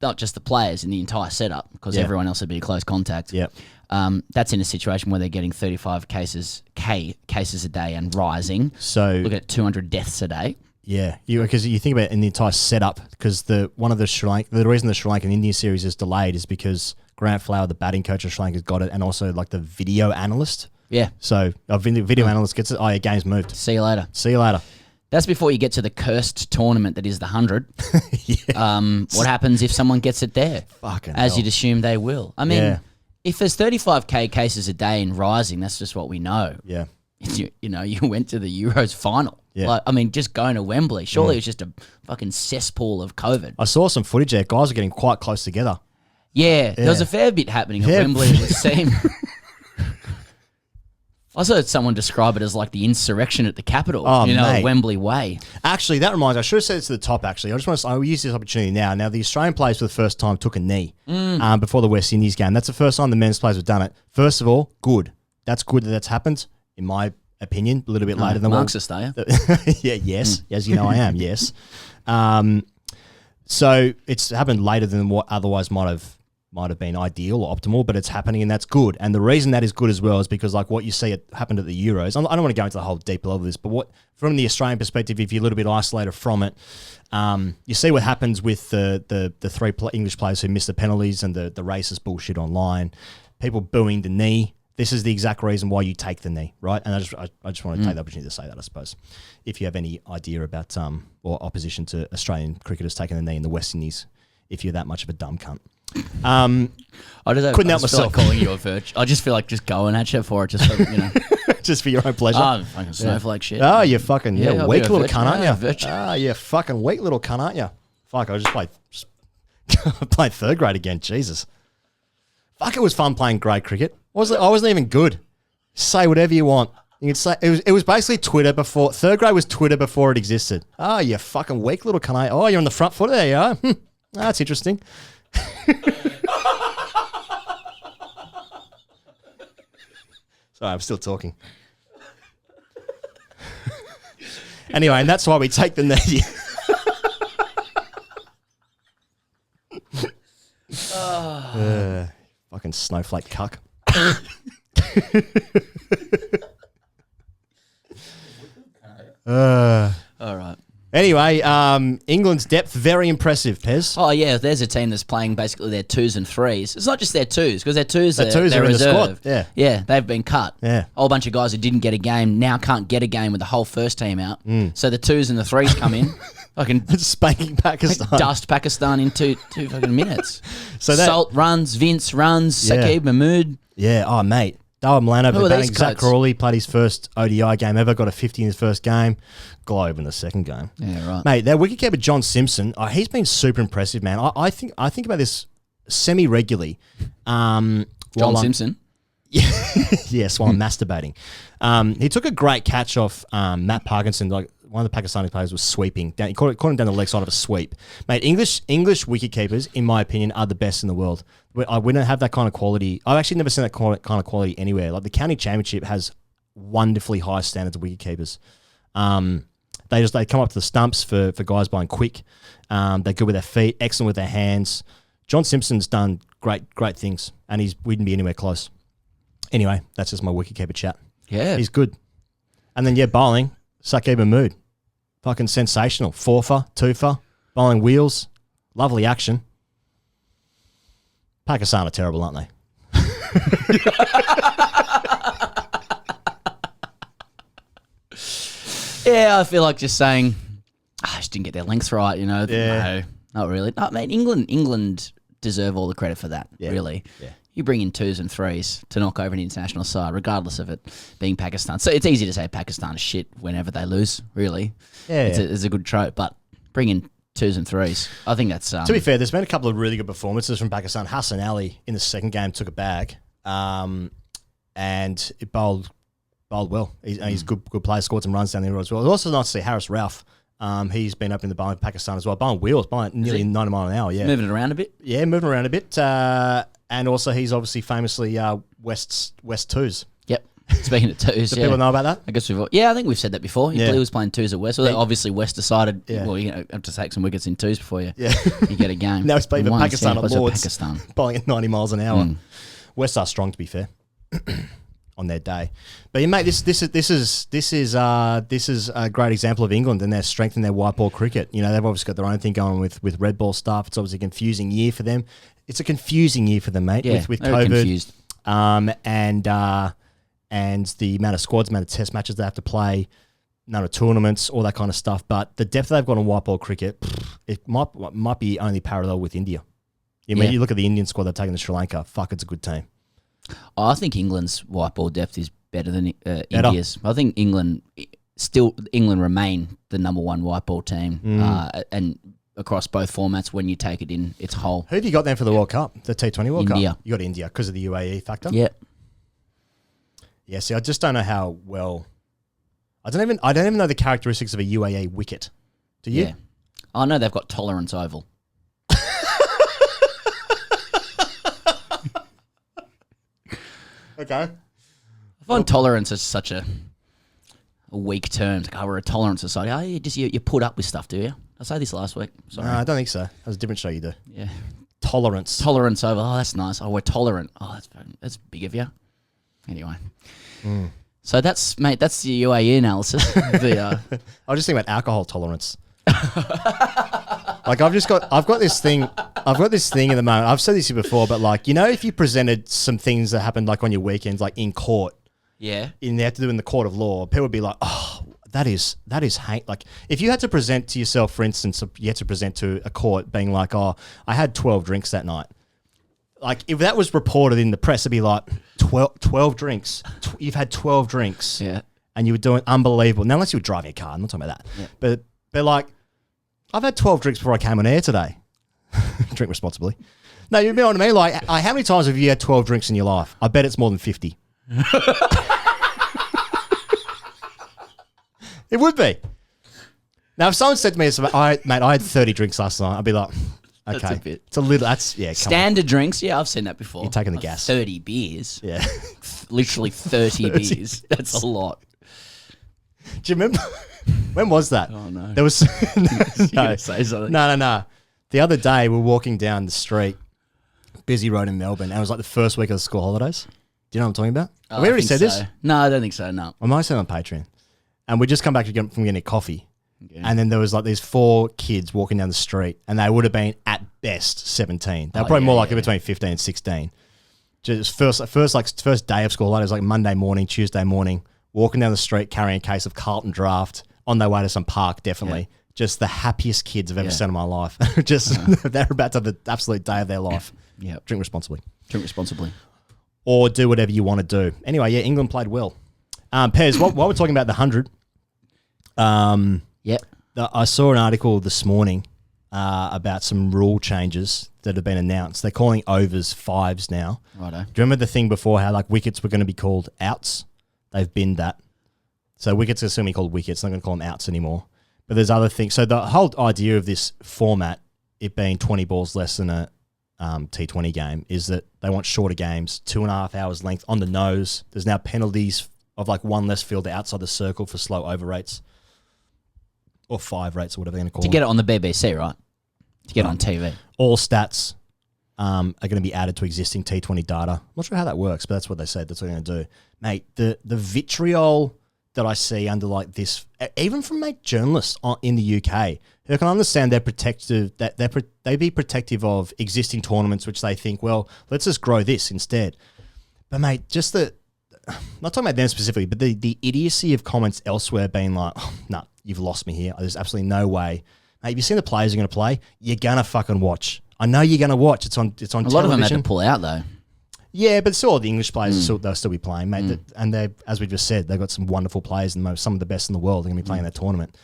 C: Not just the players in the entire setup, because everyone else would be close contact.
H: Yeah.
C: That's in a situation where they're getting 35 cases a day and rising.
H: So
C: look at 200 deaths a day.
H: Yeah, because you think about it in the entire setup, because the reason the Sri Lankan India series is delayed is because Grant Flower, the batting coach of Sri Lanka, has got it, and also like the video analyst.
C: Yeah.
H: So a video analyst gets it. Oh, yeah, game's moved.
C: See you later.
H: See you later.
C: That's before you get to the cursed tournament that is the 100. What happens if someone gets it there?
H: Fucking
C: As
H: hell.
C: you'd assume they will. I mean, if there's 35k cases a day and rising, that's just what we know.
H: Yeah.
C: You went to the Euros final.
H: Yeah.
C: Like, I mean, just going to Wembley. Surely it was just a fucking cesspool of COVID.
H: I saw some footage there. Guys are getting quite close together.
C: Yeah, there was a fair bit happening at Wembley, it would seem. I saw someone describe it as like the insurrection at the Capitol, Wembley Way.
H: Actually, that reminds me, I should have said it to the top, actually. I will use this opportunity now. Now, the Australian players for the first time took a knee before the West Indies game. That's the first time the men's players have done it. First of all, good. That's good that that's happened, in my opinion, a little bit later than
C: Marxist, are you?
H: Yes. As you know, I am, yes. So it's happened later than what otherwise might have been ideal or optimal, but it's happening and that's good. And the reason that is good as well is because like what you see happened at the Euros, I don't want to go into the whole deep level of this, but from the Australian perspective, if you're a little bit isolated from it, you see what happens with the 3 English players who missed the penalties and the racist bullshit online, people booing the knee. This is the exact reason why you take the knee, right? And I just want to take the opportunity to say that, I suppose. If you have any idea about or opposition to Australian cricketers taking the knee in the West Indies, if you're that much of a dumb cunt.
C: I don't know.
H: Couldn't help myself.
C: Feel like calling you a virtue. I just feel like just going at you for it, just for,
H: just for your own pleasure.
C: Oh, fucking snowflake shit.
H: Oh, you fucking weak little cunt, aren't you?
C: Virtue.
H: Ah, you fucking weak little cunt, aren't you? Fuck, I just played 3rd grade again. Jesus. Fuck, it was fun playing grade cricket. I wasn't even good. Say whatever you want. You could say it was basically Twitter before 3rd grade was Twitter before it existed. Oh, you fucking weak little cunt. Oh, you're on the front foot. There you are. That's interesting. Sorry, I'm still talking. Anyway, and that's why we take the knee. Fucking snowflake cuck.
C: All right.
H: Anyway, England's depth, very impressive, Pez.
C: Oh, yeah, there's a team that's playing basically their 2s and 3s. It's not just their 2s, because their 2s
H: are in
C: reserve.
H: the squad.
C: Yeah, they've been cut.
H: Yeah.
C: A whole bunch of guys who didn't get a game now can't get a game with the whole first team out. So the 2s and the 3s come in. Fucking
H: spanking Pakistan.
C: Dust Pakistan in two fucking minutes.
H: So
C: Salt runs, Vince runs, Saqib Mahmood.
H: Yeah, oh, mate. Darwin Milano for batting. Zach
C: coats?
H: Crawley played his first ODI game ever, got a 50 in his first game. Globe in the second game.
C: Yeah, right.
H: Mate, that wicketkeeper John Simpson, he's been super impressive, man. I think about this semi-regularly.
C: John Simpson?
H: Yes, while I'm masturbating. He took a great catch off Matt Parkinson, like one of the Pakistani players was sweeping. Down, he caught him down the leg side of a sweep. Mate, English wicket keepers, in my opinion, are the best in the world. We don't have that kind of quality. I've actually never seen that kind of quality anywhere. Like the county championship has wonderfully high standards of wicket keepers. They come up to the stumps for guys bowling quick. They're good with their feet, excellent with their hands. John Simpson's done great things, and he wouldn't be anywhere close. Anyway, that's just my wicketkeeper chat.
C: Yeah.
H: He's good. And then, bowling, Saqib Mahmood. Fucking sensational. 4-for, 2-for, bowling wheels. Lovely action. Pakistan are terrible, aren't they?
C: Yeah, I feel like just saying, I just didn't get their length right, you know.
H: Yeah.
C: No, not really. No, mate, England deserve all the credit for that, really.
H: Yeah.
C: You bring in 2s and 3s to knock over an international side, regardless of it being Pakistan. So it's easy to say Pakistan is shit whenever they lose, really.
H: Yeah.
C: It's a good trope, but bring in 2s and 3s. I think that's...
H: to be fair, there's been a couple of really good performances from Pakistan. Hassan Ali in the second game took a bag, and it bowled well. He's a good player, scored some runs down there as well. It's also nice to see Harris Ralph. He's been up in the bowling for Pakistan as well. Bowling wheels, bowling nearly 90 mile an hour, yeah.
C: Moving it around a bit?
H: Yeah, moving around a bit. And also he's obviously famously West 2s.
C: Yep. Speaking of 2s,
H: Do people know about that?
C: I guess I think we've said that before. He was playing 2s at West. Well, obviously West decided, well, you have to take some wickets in 2s before you get a game.
H: Now he's playing for Pakistan at Lords.
C: Pakistan.
H: Bowling at 90 miles an hour. West are strong, to be fair, on their day. But yeah, mate, this is a great example of England and their strength in their white ball cricket. You know, they've obviously got their own thing going with red ball stuff. It's obviously a confusing year for them. It's a confusing year for them, mate.
C: Yeah,
H: with
C: very
H: COVID,
C: confused.
H: And the amount of squads, amount of test matches they have to play, number of tournaments, all that kind of stuff. But the depth they've got in white ball cricket, it might be only parallel with India. I mean, you look at the Indian squad they've taken to Sri Lanka. Fuck, it's a good team.
C: I think England's white ball depth is better than India's. I think England remain the number one white ball team, and across both formats when you take it in its whole.
H: Who have you got then for the World Cup, the T20 World
C: India.
H: Cup? You got India because of the UAE factor.
C: Yeah.
H: Yeah. See, I just don't know how well. I don't even know the characteristics of a UAE wicket. Do you?
C: Yeah. I know they've got tolerance oval.
H: Okay.
C: I find tolerance is such a weak term to cover a tolerant society. Oh, you put up with stuff, do you? I say this last week. Sorry.
H: No, I don't think so. That was a different show you do.
C: Yeah.
H: Tolerance.
C: Tolerance over. Oh, that's nice. Oh, we're tolerant. Oh, that's big of you. Anyway. So that's the UAE analysis.
H: I was just thinking about alcohol tolerance. Like I've got this thing at the moment. I've said this here before, but like, you know, if you presented some things that happened like on your weekends, like in court,
C: yeah,
H: and they have to do in the court of law, people would be like, oh, that is hate. Like if you had to present to yourself, for instance, you had to present to a court being like, oh, I had 12 drinks that night. Like if that was reported in the press, it'd be like 12 drinks. You've had 12 drinks.
C: Yeah. And
H: you were doing unbelievable. Now, unless you were driving a car, I'm not talking about that. Yeah. But like, I've had 12 drinks before I came on air today. Drink responsibly. No, you know what I mean? Like, how many times have you had 12 drinks in your life? I bet it's more than 50. It would be. Now, if someone said to me, I had 30 drinks last night, I'd be like, okay.
C: That's a bit.
H: It's a little, that's, yeah.
C: Standard drinks, yeah, I've seen that before.
H: You're taking the gas.
C: 30 beers.
H: Yeah.
C: Literally 30 beers. That's a lot.
H: Do you remember? When was that?
C: Oh, no.
H: There was
C: no. Say something.
H: No. The other day, we're walking down the street, busy road in Melbourne, and it was like the first week of the school holidays. Do you know what I'm talking about? Have we already said this?
C: No, I don't think so, no.
H: I might have said it on Patreon. And we just come back from getting a coffee. Okay. And then there was like these 4 kids walking down the street, and they would have been at best 17. They were probably more likely between 15 and 16. Just first day of school holidays, like Monday morning, Tuesday morning, walking down the street carrying a case of Carlton Draft on their way to some park, definitely. Yeah. Just the happiest kids I've ever seen in my life. They're about to have the absolute day of their life.
C: Yeah.
H: Drink responsibly.
C: Drink responsibly.
H: Or do whatever you want to do. Anyway, yeah, England played well. Pez, while we're talking about the 100, I saw an article this morning about some rule changes that have been announced. They're calling overs 5s now.
C: Righto.
H: Do you remember the thing before how like wickets were going to be called outs? They've binned that. So wickets are going to be called wickets. Not going to call them outs anymore. But there's other things. So the whole idea of this format, it being 20 balls less than a T20 game, is that they want shorter games, 2.5 hours length on the nose. There's now penalties of like one less fielder outside the circle for slow over rates. Or 5 rates or whatever they're going to call
C: To
H: them.
C: get it on the BBC, right? To get it on TV.
H: All stats are going to be added to existing T20 data. I'm not sure how that works, but that's what they said. That's what they're going to do. Mate, the vitriol that I see under like this, even from journalists in the UK, who can understand they're protective, that they be protective of existing tournaments, which they think, well, let's just grow this instead. But mate, just not talking about them specifically, but the idiocy of comments elsewhere being like, oh, no, you've lost me here. There's absolutely no way. Mate, have you seen the players who are going to play? You're going to fucking watch. I know you're going to watch. It's on television.
C: A lot of them had to pull out, though.
H: Yeah, but still, the English players, they'll still be playing, mate. And they, as we just said, they've got some wonderful players and some of the best in the world. They're going to be playing that tournament.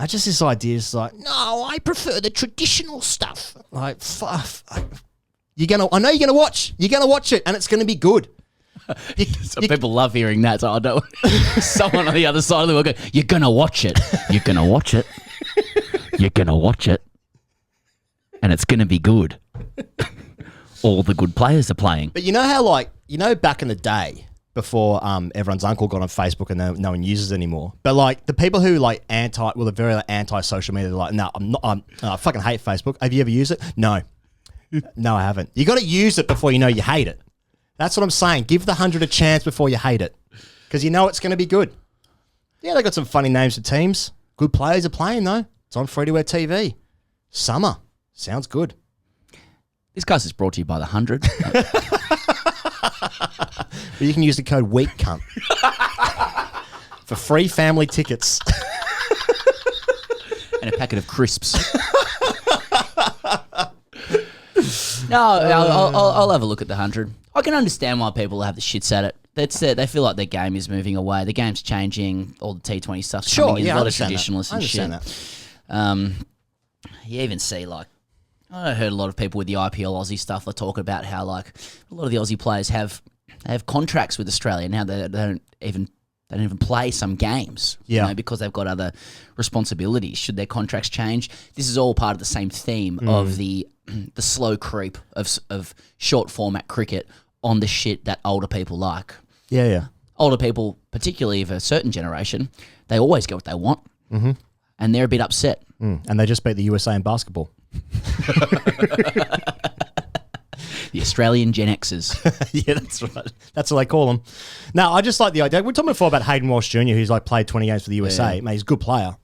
H: Just this idea is like, no, I prefer the traditional stuff. Like, I know you're going to watch. You're going to watch it, and it's going to be good.
C: People love hearing that. So I don't. Someone on the other side of the world go, "You're gonna watch it. You're gonna watch it. You're gonna watch it, and it's gonna be good." All the good players are playing.
H: But you know how, back in the day before everyone's uncle got on Facebook and no one uses it anymore. But like the people who they're very anti-social media. They're like, no, I'm not. I fucking hate Facebook. Have you ever used it? No, no, I haven't. You got to use it before you know you hate it. That's what I'm saying. Give the 100 a chance before you hate it. Because you know it's going to be good. Yeah, they got some funny names for teams. Good players are playing, though. It's on free-to-air TV. Summer. Sounds good.
C: This cast is brought to you by the 100.
H: You can use the code WEAKCUNT for free family tickets.
C: And a packet of crisps. No, I'll have a look at the 100. I can understand why people have the shits at it. They feel like their game is moving away. The game's changing. All the T20 stuff's coming in. A lot of traditionalists and shit. You even see I heard a lot of people with the IPL Aussie stuff. They talk about how a lot of the Aussie players have contracts with Australia now. They don't even play some games.
H: Yeah,
C: because they've got other responsibilities. Should their contracts change? This is all part of the same theme of the slow creep of short format cricket on the shit that older people like.
H: Yeah.
C: Older people, particularly of a certain generation, they always get what they want, and they're a bit upset.
H: And they just beat the USA in basketball.
C: The Australian Gen Xers.
H: Yeah, that's right. That's what they call them. Now, I just like the idea. We're talking before about Hayden Walsh Jr., who's played 20 games for the USA. Yeah. Mate, he's a good player.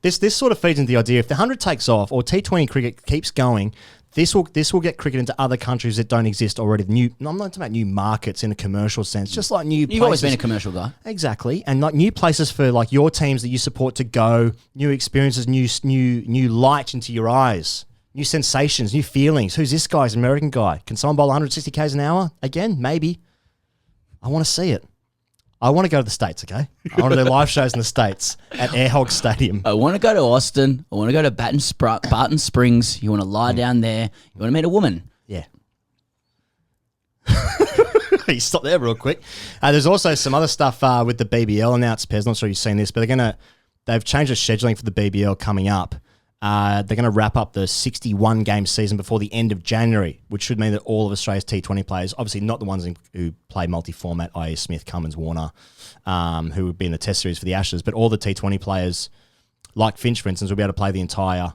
H: This sort of feeds into the idea. If the 100 takes off or T20 cricket keeps going, this will get cricket into other countries that don't exist already. I'm not talking about new markets in a commercial sense, just like new places.
C: You've always been a commercial guy.
H: Exactly. And new places for your teams that you support to go, new experiences, new light into your eyes. New sensations, new feelings. Who's this guy? He's an American guy. Can someone bowl 160 k's an hour? Again, maybe. I want to see it. I want to go to the States, okay? I want to do live shows in the States at Airhog Stadium.
C: I want to go to Austin. I want to go to Barton Springs. You want to lie down there. You want to meet a woman.
H: Yeah. You stop there real quick. There's also some other stuff with the BBL announced, Pez. Not sure you've seen this, but they've changed the scheduling for the BBL coming up. They're going to wrap up the 61-game season before the end of January, which should mean that all of Australia's T20 players, obviously not the ones who play multi-format, i.e. Smith, Cummins, Warner, who would be in the Test series for the Ashes, but all the T20 players, like Finch, for instance, will be able to play the entire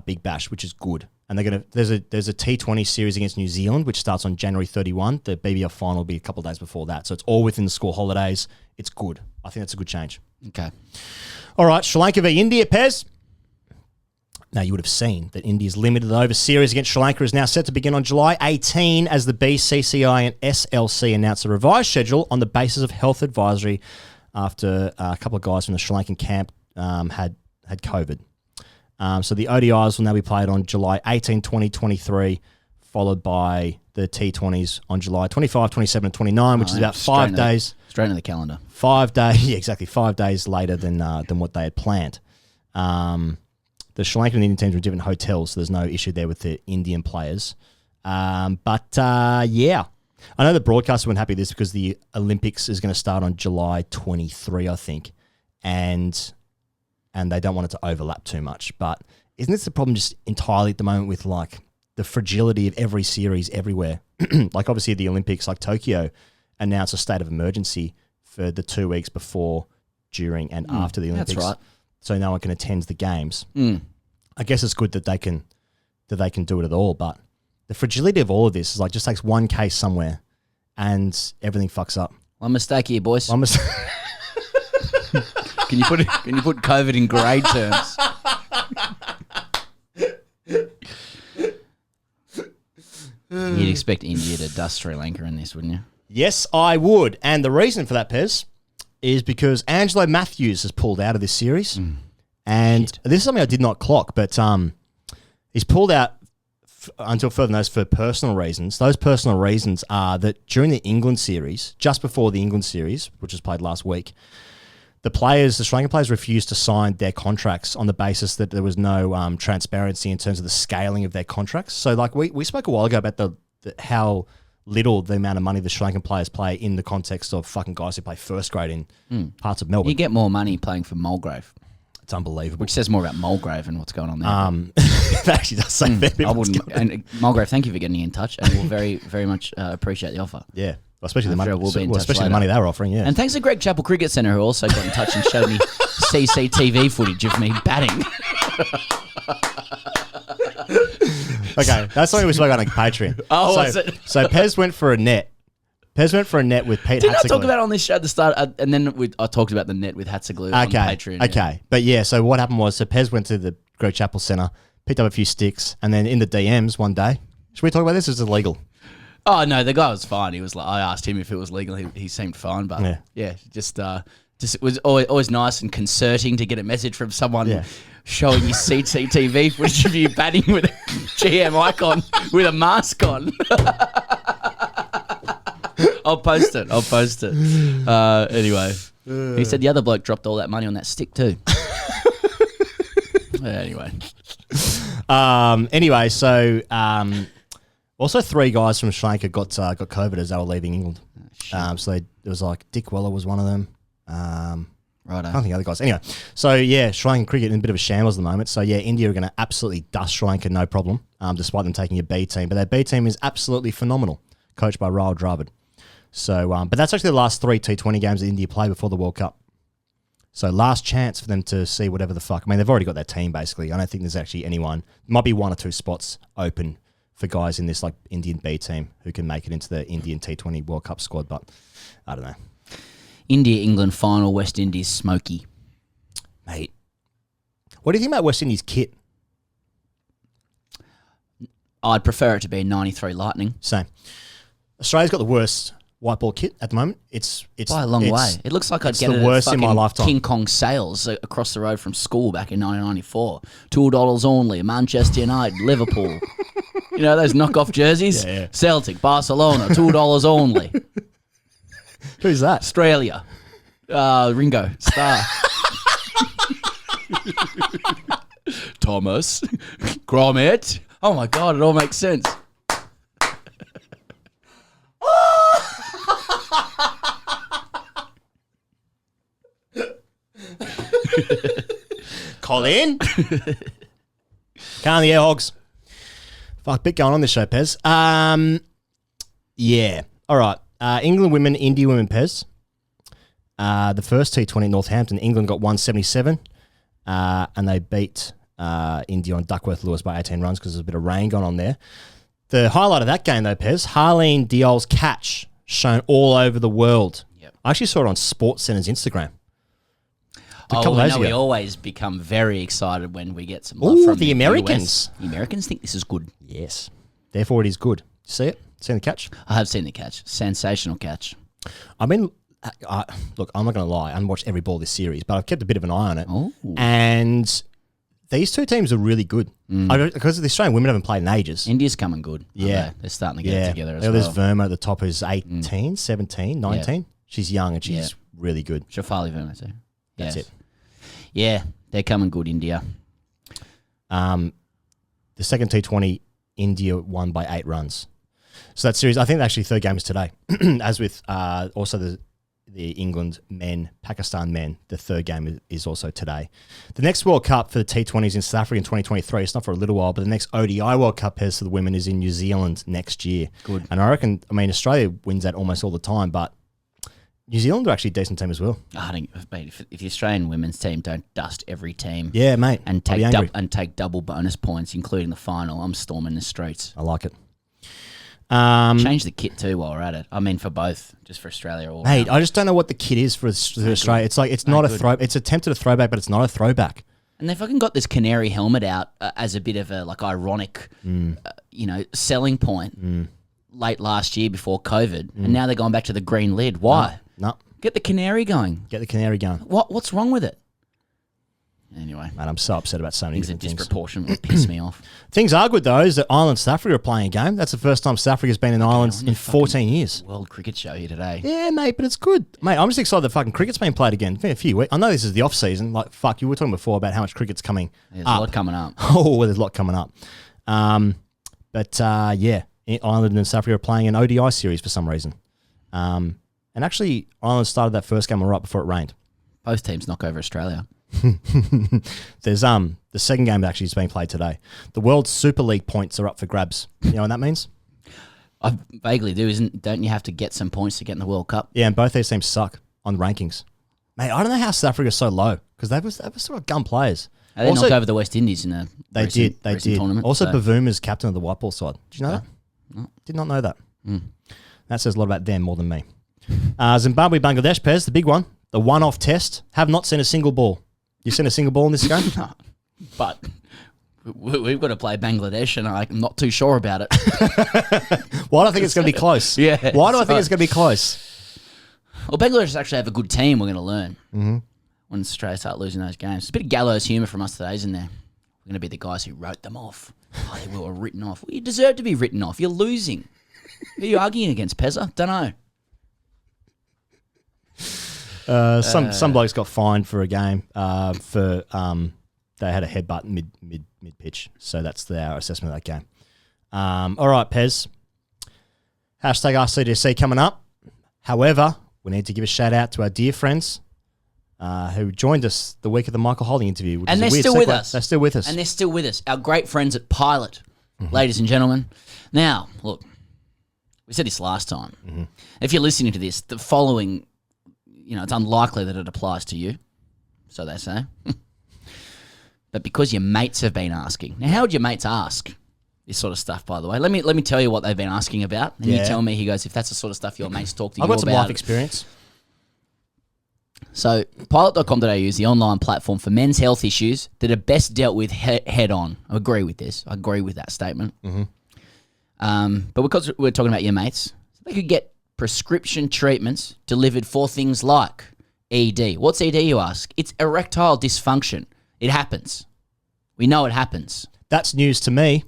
H: Big Bash, which is good. And there's a T20 series against New Zealand, which starts on January 31. The BBL final will be a couple of days before that. So it's all within the school holidays. It's good. I think that's a good change.
C: Okay.
H: All right, Sri Lanka v India, Pez. Now, you would have seen that India's limited over series against Sri Lanka is now set to begin on July 18 as the BCCI and SLC announced a revised schedule on the basis of health advisory after a couple of guys from the Sri Lankan camp had COVID. So the ODIs will now be played on July 18, 2023, followed by the T20s on July 25, 27, and 29, which is about 5 days.
C: Straight into the calendar.
H: 5 days, yeah, exactly. 5 days later than what they had planned. The Sri Lankan and Indian teams were in different hotels, so there's no issue there with the Indian players. Yeah. I know the broadcasters weren't happy with this because the Olympics is going to start on July 23, I think. and they don't want it to overlap too much. But isn't this the problem just entirely at the moment with like the fragility of every series everywhere? Like obviously the Olympics, like Tokyo, announced a state of emergency for the 2 weeks before, during, and after the Olympics.
C: That's right.
H: So no one can attend the games. I guess it's good that they can do it at all, but the fragility of all of this is like just takes one case somewhere and everything fucks up.
C: One mistake here, boys.
H: One mistake.
C: Can you put COVID in grade terms? You'd expect India to dust Sri Lanka in this, wouldn't you?
H: Yes, I would. And the reason for that, Pez, is because Angelo Matthews has pulled out of this series. And this is something I did not clock, but he's pulled out until further notice for personal reasons. Those personal reasons are that during the England series, just before the England series, which was played last week, the Sri Lankan players refused to sign their contracts on the basis that there was no transparency in terms of the scaling of their contracts. So like we spoke a while ago about how little the amount of money the Sri Lankan players play in the context of fucking guys who play first grade in parts of Melbourne.
C: You get more money playing for Mulgrave.
H: It's unbelievable.
C: Which says more about Mulgrave and what's going on there.
H: It actually does say that.
C: I wouldn't. And Mulgrave, thank you for getting in touch, and we'll very, very much appreciate the offer.
H: Yeah, well, especially the money.
C: Sure we'll be in touch
H: especially the
C: later.
H: money they were offering. Yeah,
C: And thanks to Greg Chappell Cricket Centre, who also got in touch and showed me CCTV footage of me batting.
H: okay, that's something we spoke on Patreon.
C: Oh,
H: so,
C: was it?
H: So Pez went for a net. Pez went for a net with Pete
C: Didn't I
H: Hatzeglu.
C: talk about it on this show at the start? And then I talked about the net with Hatzeglu on Patreon.
H: Okay. But yeah, so what happened was, so Pez went to the Greg Chappell Centre, picked up a few sticks, and then in the DMs one day, should we talk about this? Is it illegal?
C: Oh, no, the guy was fine. He was like, I asked him if it was legal. He seemed fine, but just it was always nice and concerting to get a message from someone showing you CCTV footage of you batting with a GM icon with a mask on. I'll post it. Anyway, he said the other bloke dropped all that money on that stick too. Anyway.
H: So also 3 guys from Sri Lanka got COVID as they were leaving England. So it was like Dick Weller was one of them.
C: Right.
H: I don't think other guys. Anyway, so yeah, Sri Lankan cricket in a bit of a shambles at the moment. So yeah, India are going to absolutely dust Sri Lanka, no problem, despite them taking a B team. But their B team is absolutely phenomenal, coached by Rahul Dravid. So, but that's actually the last 3 T20 games that India play before the World Cup. So last chance for them to see whatever the fuck. I mean, they've already got their team, basically. I don't think there's actually anyone. Might be 1 or 2 spots open for guys in this like Indian B team who can make it into the Indian T20 World Cup squad, but I don't know.
C: India-England final, West Indies smoky.
H: Mate, what do you think about West Indies kit?
C: I'd prefer it to be a 93 Lightning.
H: Same. Australia's got the worst white ball kit at the moment. It's
C: by a long way. It looks like I'd get
H: the
C: it
H: worst
C: at
H: in my
C: fucking
H: lifetime.
C: King Kong sales across the road from school back in 1994. $2 only. Manchester United, Liverpool. You know those knockoff jerseys?
H: Yeah.
C: Celtic, Barcelona, $2 only.
H: Who's that?
C: Australia. Ringo Starr. Thomas. Gromit. Oh my God, it all makes sense.
H: Colin. Can't the air hogs. Fuck, bit going on this show, Pez. Yeah. All right. England women, India women, Pez. The first T20 Northampton, England got 177, and they beat India on Duckworth Lewis by 18 runs because there's a bit of rain going on there. The highlight of that game, though, Pez, Harleen Diol's catch shown all over the world.
C: Yep.
H: I actually saw it on SportsCenter's Instagram.
C: We always become very excited when we get some love from
H: the Americans.
C: US. The Americans think this is good.
H: Yes. Therefore, it is good. See it? Seen the catch?
C: I have seen the catch. Sensational catch.
H: I mean, look, I'm not going to lie. I haven't watched every ball this series, but I've kept a bit of an eye on it.
C: Oh.
H: And these 2 teams are really good. Because the Australian women haven't played in ages.
C: India's coming good.
H: Yeah.
C: They're starting to get it together as well.
H: There's Verma at the top who's 18, 17, 19. Yeah. She's young and she's really good.
C: Shafali Verma too.
H: That's it.
C: Yeah, they're coming good, India.
H: The second T20, India won by 8 runs. So that series, I think actually 3rd game is today. As with also the England men, Pakistan men. The third game is also today. The next World Cup for the T20s in South Africa in 2023. It's not for a little while, but the next ODI World Cup for the women is in New Zealand next year.
C: Good.
H: And I reckon, Australia wins that almost all the time, but New Zealand are actually a decent team as well.
C: I think, mate, if the Australian women's team don't dust every team,
H: Yeah, mate.
C: and
H: I'll be angry.
C: take double bonus points, including the final, I'm storming the streets.
H: I like it.
C: Change the kit too while we're at it. I mean, for both, just for Australia or
H: Mate, I just don't know what the kit is for Australia. It's like it's not a throw. It's attempted a throwback, but it's not a throwback.
C: And they've fucking got this canary helmet out as a bit of a ironic, selling point late last year before COVID, and now they're going back to the green lid. Why?
H: No.
C: Get the canary going.
H: Get the canary going.
C: What's wrong with it? Anyway,
H: Man, I'm so upset about so many
C: things that
H: different things.
C: disproportionately piss me off.
H: Things are good, though, is that Ireland South Africa are playing a game. That's the first time South Africa's been in Ireland in 14 years.
C: World Cricket Show here today.
H: Yeah, mate, but it's good. Mate, I'm just excited that fucking cricket's been played again. It's been a few weeks. I know this is the off-season. Like, fuck, you were talking before about how much cricket's coming
C: There's
H: up.
C: a lot coming up.
H: Oh, there's a lot coming up. Yeah, Ireland and South Africa are playing an ODI series for some reason. And actually, Ireland started that first game right before it rained.
C: Both teams knock over Australia.
H: There's the second game that actually is being played today. The World Super League points are up for grabs. You know what that means?
C: I vaguely do. Don't you have to get some points to get in the World Cup?
H: Yeah, and both these teams suck on rankings. Mate, I don't know how South Africa's so low because they were sort of gun players.
C: They knocked over the West Indies in a recent tournament.
H: Also,
C: so.
H: Bavuma's captain of the white ball side. Did you know that?
C: No.
H: Did not know that. That says a lot about them more than me. Zimbabwe, Bangladesh, Pez, the big one. The one-off test. Have not seen a single ball. You seen a single ball in this game?
C: No. But we've got to play Bangladesh, and I'm not too sure about it.
H: Why do I think it's going to be close?
C: Yeah,
H: Why do I think it's going to be close?
C: Well, Bangladesh actually have a good team. We're going to learn when Australia start losing those games. It's a bit of gallows humour from us today, isn't there? We're going to be the guys who wrote them off. Oh, they were written off. Well, you deserve to be written off. You're losing. Who are you arguing against, Pezza? Don't know.
H: Some blokes got fined for a game for they had a headbutt mid pitch, so that's our assessment of that game. All right, Pez. Hashtag AskTGC coming up. However, we need to give a shout out to our dear friends who joined us the week of the Michael Holding interview.
C: And they're still with us.
H: They're still with us.
C: And they're still with us. Our great friends at Pilot, ladies and gentlemen. Now, look, we said this last time. If you're listening to this, the following, it's unlikely that it applies to you. So they say. But because your mates have been asking. Now, how would your mates ask this sort of stuff, by the way? Let me tell you what they've been asking about. And you tell me, he goes, if that's the sort of stuff your mates talk to you
H: I've
C: about.
H: got some life experience.
C: So, pilot.com.au is the online platform for men's health issues that are best dealt with head on. I agree with this. I agree with that statement. But because we're talking about your mates, they could get prescription treatments delivered for things like ED. What's ED, you ask? It's erectile dysfunction. It happens. We know it happens.
H: That's news to me.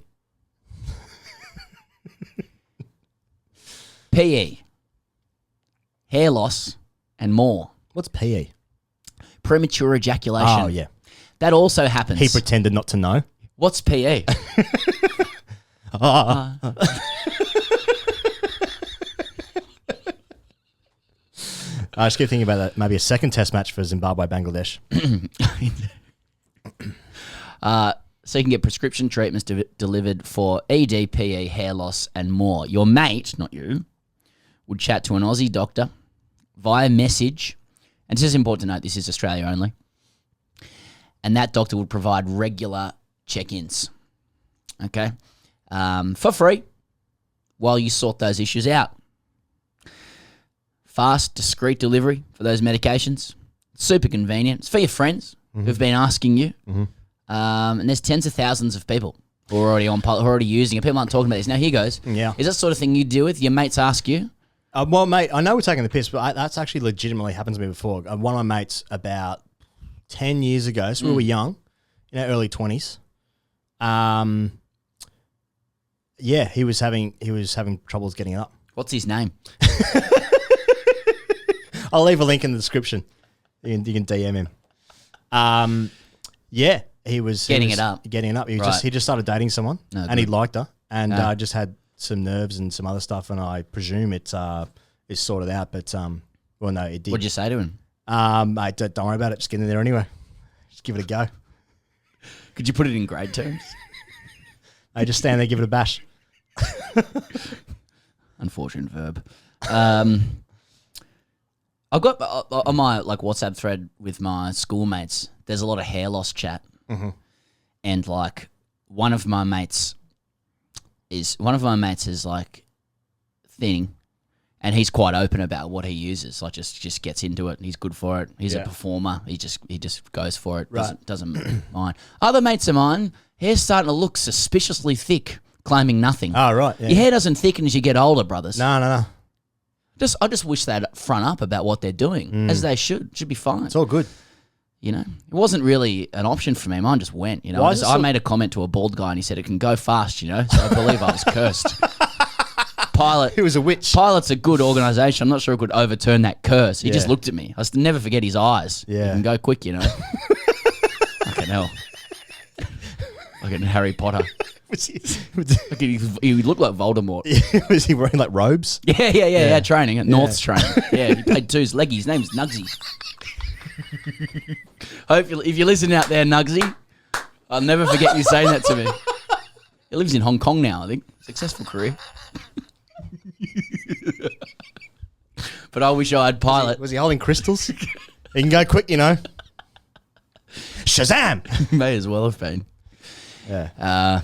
C: PE, hair loss, and more.
H: What's PE?
C: Premature ejaculation.
H: Oh, yeah.
C: That also happens.
H: He pretended not to know.
C: What's PE?
H: I just keep thinking about that. Maybe a second test match for Zimbabwe, Bangladesh.
C: So you can get prescription treatments delivered for ED, PE, hair loss, and more. Your mate, not you, would chat to an Aussie doctor via message. And this is important to note, this is Australia only. And that doctor would provide regular check-ins, okay, for free while you sort those issues out. Fast, discreet delivery for those medications. Super convenient. It's for your friends who've been asking you. And there's tens of thousands of people who are already on pilot, who are already using it. People aren't talking about this. Now, here goes.
H: Yeah.
C: Is that sort of thing you deal with? Your mates ask you?
H: Well, mate, I know we're taking the piss, but that's actually legitimately happened to me before. One of my mates about 10 years ago, so we were young, in our early 20s. Yeah, he was having troubles getting it up.
C: What's his name?
H: I'll leave a link in the description. You can DM him. Yeah, he was
C: Getting it up.
H: Getting it up. He
C: Right.
H: just started dating someone,
C: Oh,
H: and he
C: good.
H: liked her, and just had some nerves and some other stuff, and I presume it's sorted out. But Well, no, it did.
C: What'd you say to him?
H: Mate, don't worry about it. Just get in there anyway. Just give it a go.
C: Could you put it in grade terms?
H: Hey, just stand there, give it a bash.
C: Unfortunate verb. I've got on my WhatsApp thread with my schoolmates. There's a lot of hair loss chat, and one of my mates is thinning, and he's quite open about what he uses. Like just gets into it. And he's good for it. He's a performer. He just goes for it. Doesn't mind. Other mates of mine, hair's starting to look suspiciously thick, claiming nothing.
H: Oh, right. Yeah.
C: Your hair doesn't thicken as you get older, brothers.
H: No.
C: I just wish they'd front up about what they're doing, as they should. Should be fine.
H: It's all good.
C: You know, it wasn't really an option for me. Mine just went. You know, I made a comment to a bald guy, and he said it can go fast. You know, so I believe I was cursed. Pilot,
H: He was a witch.
C: Pilot's a good organisation. I'm not sure it could overturn that curse. He just looked at me. I will never forget his eyes.
H: Yeah.
C: He can go quick. You know. Fucking hell. Like in Harry Potter. Like he looked like Voldemort.
H: Was he wearing like robes?
C: Yeah. Training at North's training. Yeah, he played two's leggy. His name's Nugsy. Hopefully, if you're listening out there, Nugsy, I'll never forget you saying that to me. He lives in Hong Kong now, I think. Successful career. But I wish I had Pilot.
H: Was he holding crystals? He can go quick, you know. Shazam!
C: May as well have been.
H: Yeah.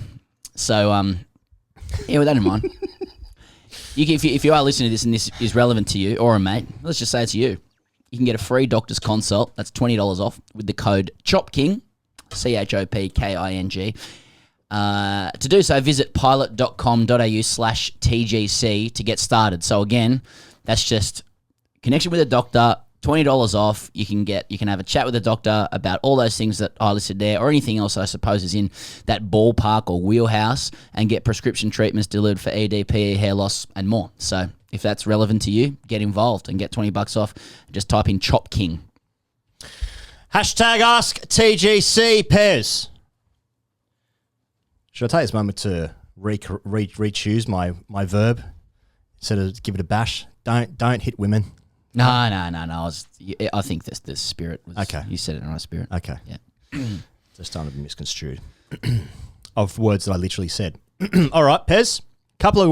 C: With that in mind, if you are listening to this and this is relevant to you or a mate, let's just say it's you. You can get a free doctor's consult. That's $20 off with the code CHOPKING, CHOPKING. To do so, visit pilot.com.au/TGC to get started. So again, that's just connection with a doctor, $20 off. You can have a chat with a doctor about all those things that I listed there, or anything else I suppose is in that ballpark or wheelhouse, and get prescription treatments delivered for ED, PE, hair loss, and more. So if that's relevant to you, get involved and get $20 off. Just type in Chop King.
H: #AskTGC, Pez. Should I take this moment to re-choose my verb instead of give it a bash? Don't hit women.
C: No. I think the spirit was
H: okay.
C: You said it in the right spirit.
H: Okay.
C: Yeah.
H: Just starting to be misconstrued of words that I literally said. All right, Pez. Couple of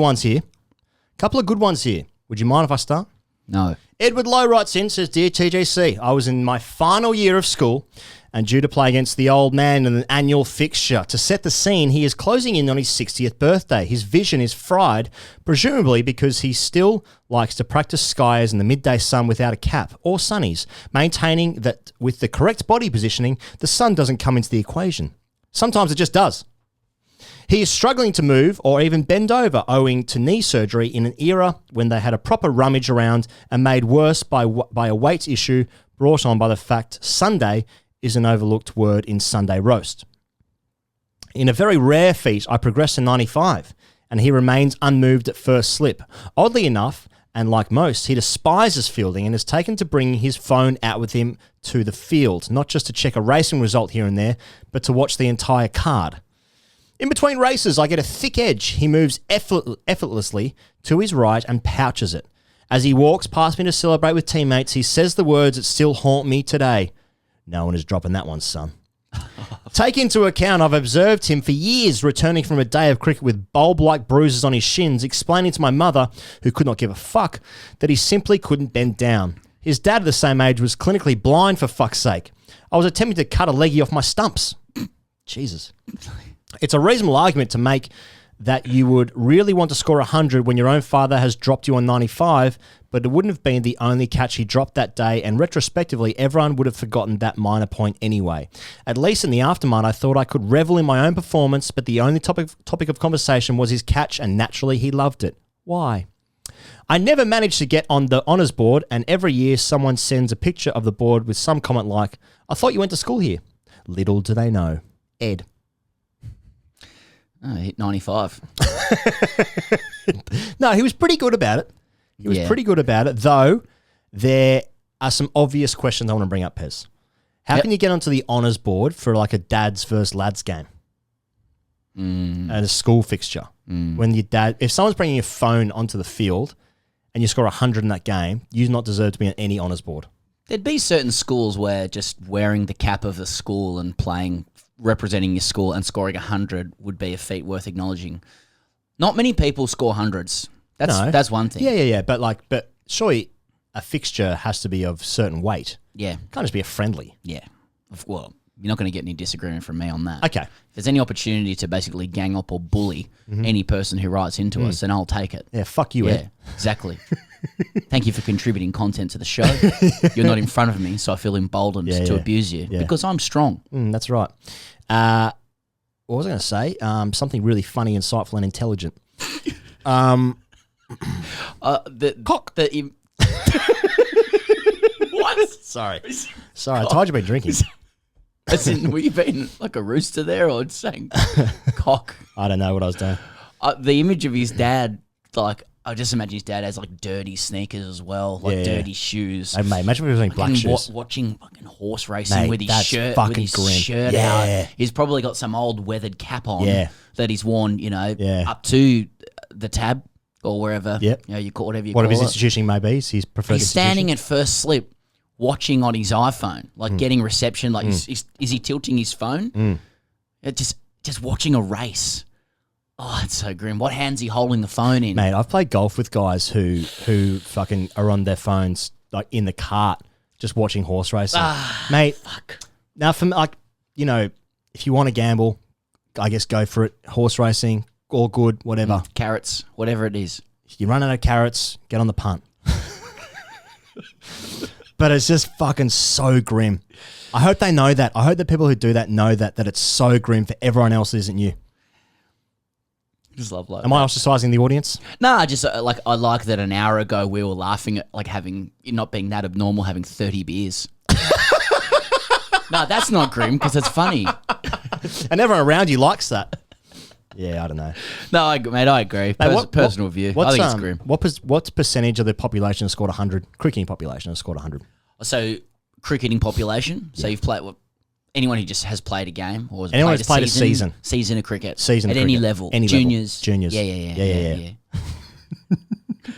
H: good ones here. Would you mind if I start?
C: No.
H: Edward Lowe writes in, says, Dear TGC, I was in my final year of school and due to play against the old man in an annual fixture. To set the scene, he is closing in on his 60th birthday. His vision is fried, presumably because he still likes to practice skiers in the midday sun without a cap, or sunnies, maintaining that with the correct body positioning, the sun doesn't come into the equation. Sometimes it just does. He is struggling to move or even bend over owing to knee surgery in an era when they had a proper rummage around and made worse by a weight issue brought on by the fact Sunday is an overlooked word in Sunday roast. In a very rare feat, I progressed to 95 and he remains unmoved at first slip. Oddly enough, and like most, he despises fielding and has taken to bringing his phone out with him to the field, not just to check a racing result here and there, but to watch the entire card. In between races, I get a thick edge. He moves effortlessly to his right and pouches it. As he walks past me to celebrate with teammates, he says the words that still haunt me today. No one is dropping that one, son. Take into account, I've observed him for years returning from a day of cricket with bulb-like bruises on his shins, explaining to my mother, who could not give a fuck, that he simply couldn't bend down. His dad at the same age was clinically blind, for fuck's sake. I was attempting to cut a leggy off my stumps. Jesus. It's a reasonable argument to make that you would really want to score 100 when your own father has dropped you on 95, but it wouldn't have been the only catch he dropped that day, and retrospectively, everyone would have forgotten that minor point anyway. At least in the aftermath, I thought I could revel in my own performance, but the only topic of conversation was his catch, and naturally he loved it. Why? I never managed to get on the honours board, and every year someone sends a picture of the board with some comment like, I thought you went to school here. Little do they know. Ed.
C: Oh, he hit 95.
H: No, he was pretty good about it. Though there are some obvious questions I want to bring up, Pez. How can you get onto the honours board for like a dads versus lads game? At a school fixture. When your dad, if someone's bringing a phone onto the field and you score 100 in that game, you do not deserve to be on any honours board.
C: There'd be certain schools where just wearing the cap of the school and playing, representing your school and scoring 100 would be a feat worth acknowledging. Not many people score hundreds. That's one thing.
H: Yeah. But surely a fixture has to be of certain weight.
C: Yeah.
H: Can't just be a friendly.
C: Yeah. Well, you're not going to get any disagreement from me on that.
H: Okay.
C: If there's any opportunity to basically gang up or bully any person who writes into us, then I'll take it.
H: Yeah, fuck you, Ed.
C: Exactly. Thank you for contributing content to the show. You're not in front of me, so I feel emboldened to abuse you because I'm strong.
H: That's right. What was I going to say? Something really funny, insightful, and intelligent.
C: What?
H: Sorry, I told you I've been drinking.
C: As in, were you being like a rooster there or saying cock?
H: I don't know what I was doing.
C: The image of his dad, like, I just imagine his dad has like dirty sneakers as well, like dirty shoes.
H: Hey, mate, imagine if he was wearing black shoes.
C: Watching fucking horse racing with his shirt,
H: grim.
C: out. He's probably got some old weathered cap on that he's worn, up to the tab or wherever.
H: Yep.
C: You call whatever you
H: Whatever
C: call
H: his
C: it.
H: institution may be, his preferred
C: He's standing at first slip, watching on his iPhone, like getting reception. Like, is he tilting his phone? Just watching a race. Oh, it's so grim. What hand's he holding the phone in?
H: Mate, I've played golf with guys who fucking are on their phones, like in the cart, just watching horse racing. Mate,
C: fuck.
H: Now, if you want to gamble, I guess go for it. Horse racing, all good, whatever.
C: Carrots, whatever it is.
H: You run out of carrots, get on the punt. But it's just fucking so grim. I hope they know that. I hope the people who do that know that it's so grim for everyone else that isn't you.
C: Just love life.
H: Am I ostracizing the audience?
C: No, I just I like that an hour ago we were laughing at like not being that abnormal, having 30 beers. No, that's not grim because it's funny.
H: And everyone around you likes that. Yeah, I don't know.
C: No, I agree. Personal view. I think it's grim.
H: What's percentage of the population has scored 100? Cricketing population has scored 100.
C: So, cricketing population. So you've played anyone who just has played a game or has
H: anyone
C: played,
H: who's played a
C: season of cricket,
H: season
C: at
H: of
C: any
H: cricket.
C: level,
H: Any
C: juniors,
H: level.
C: Yeah.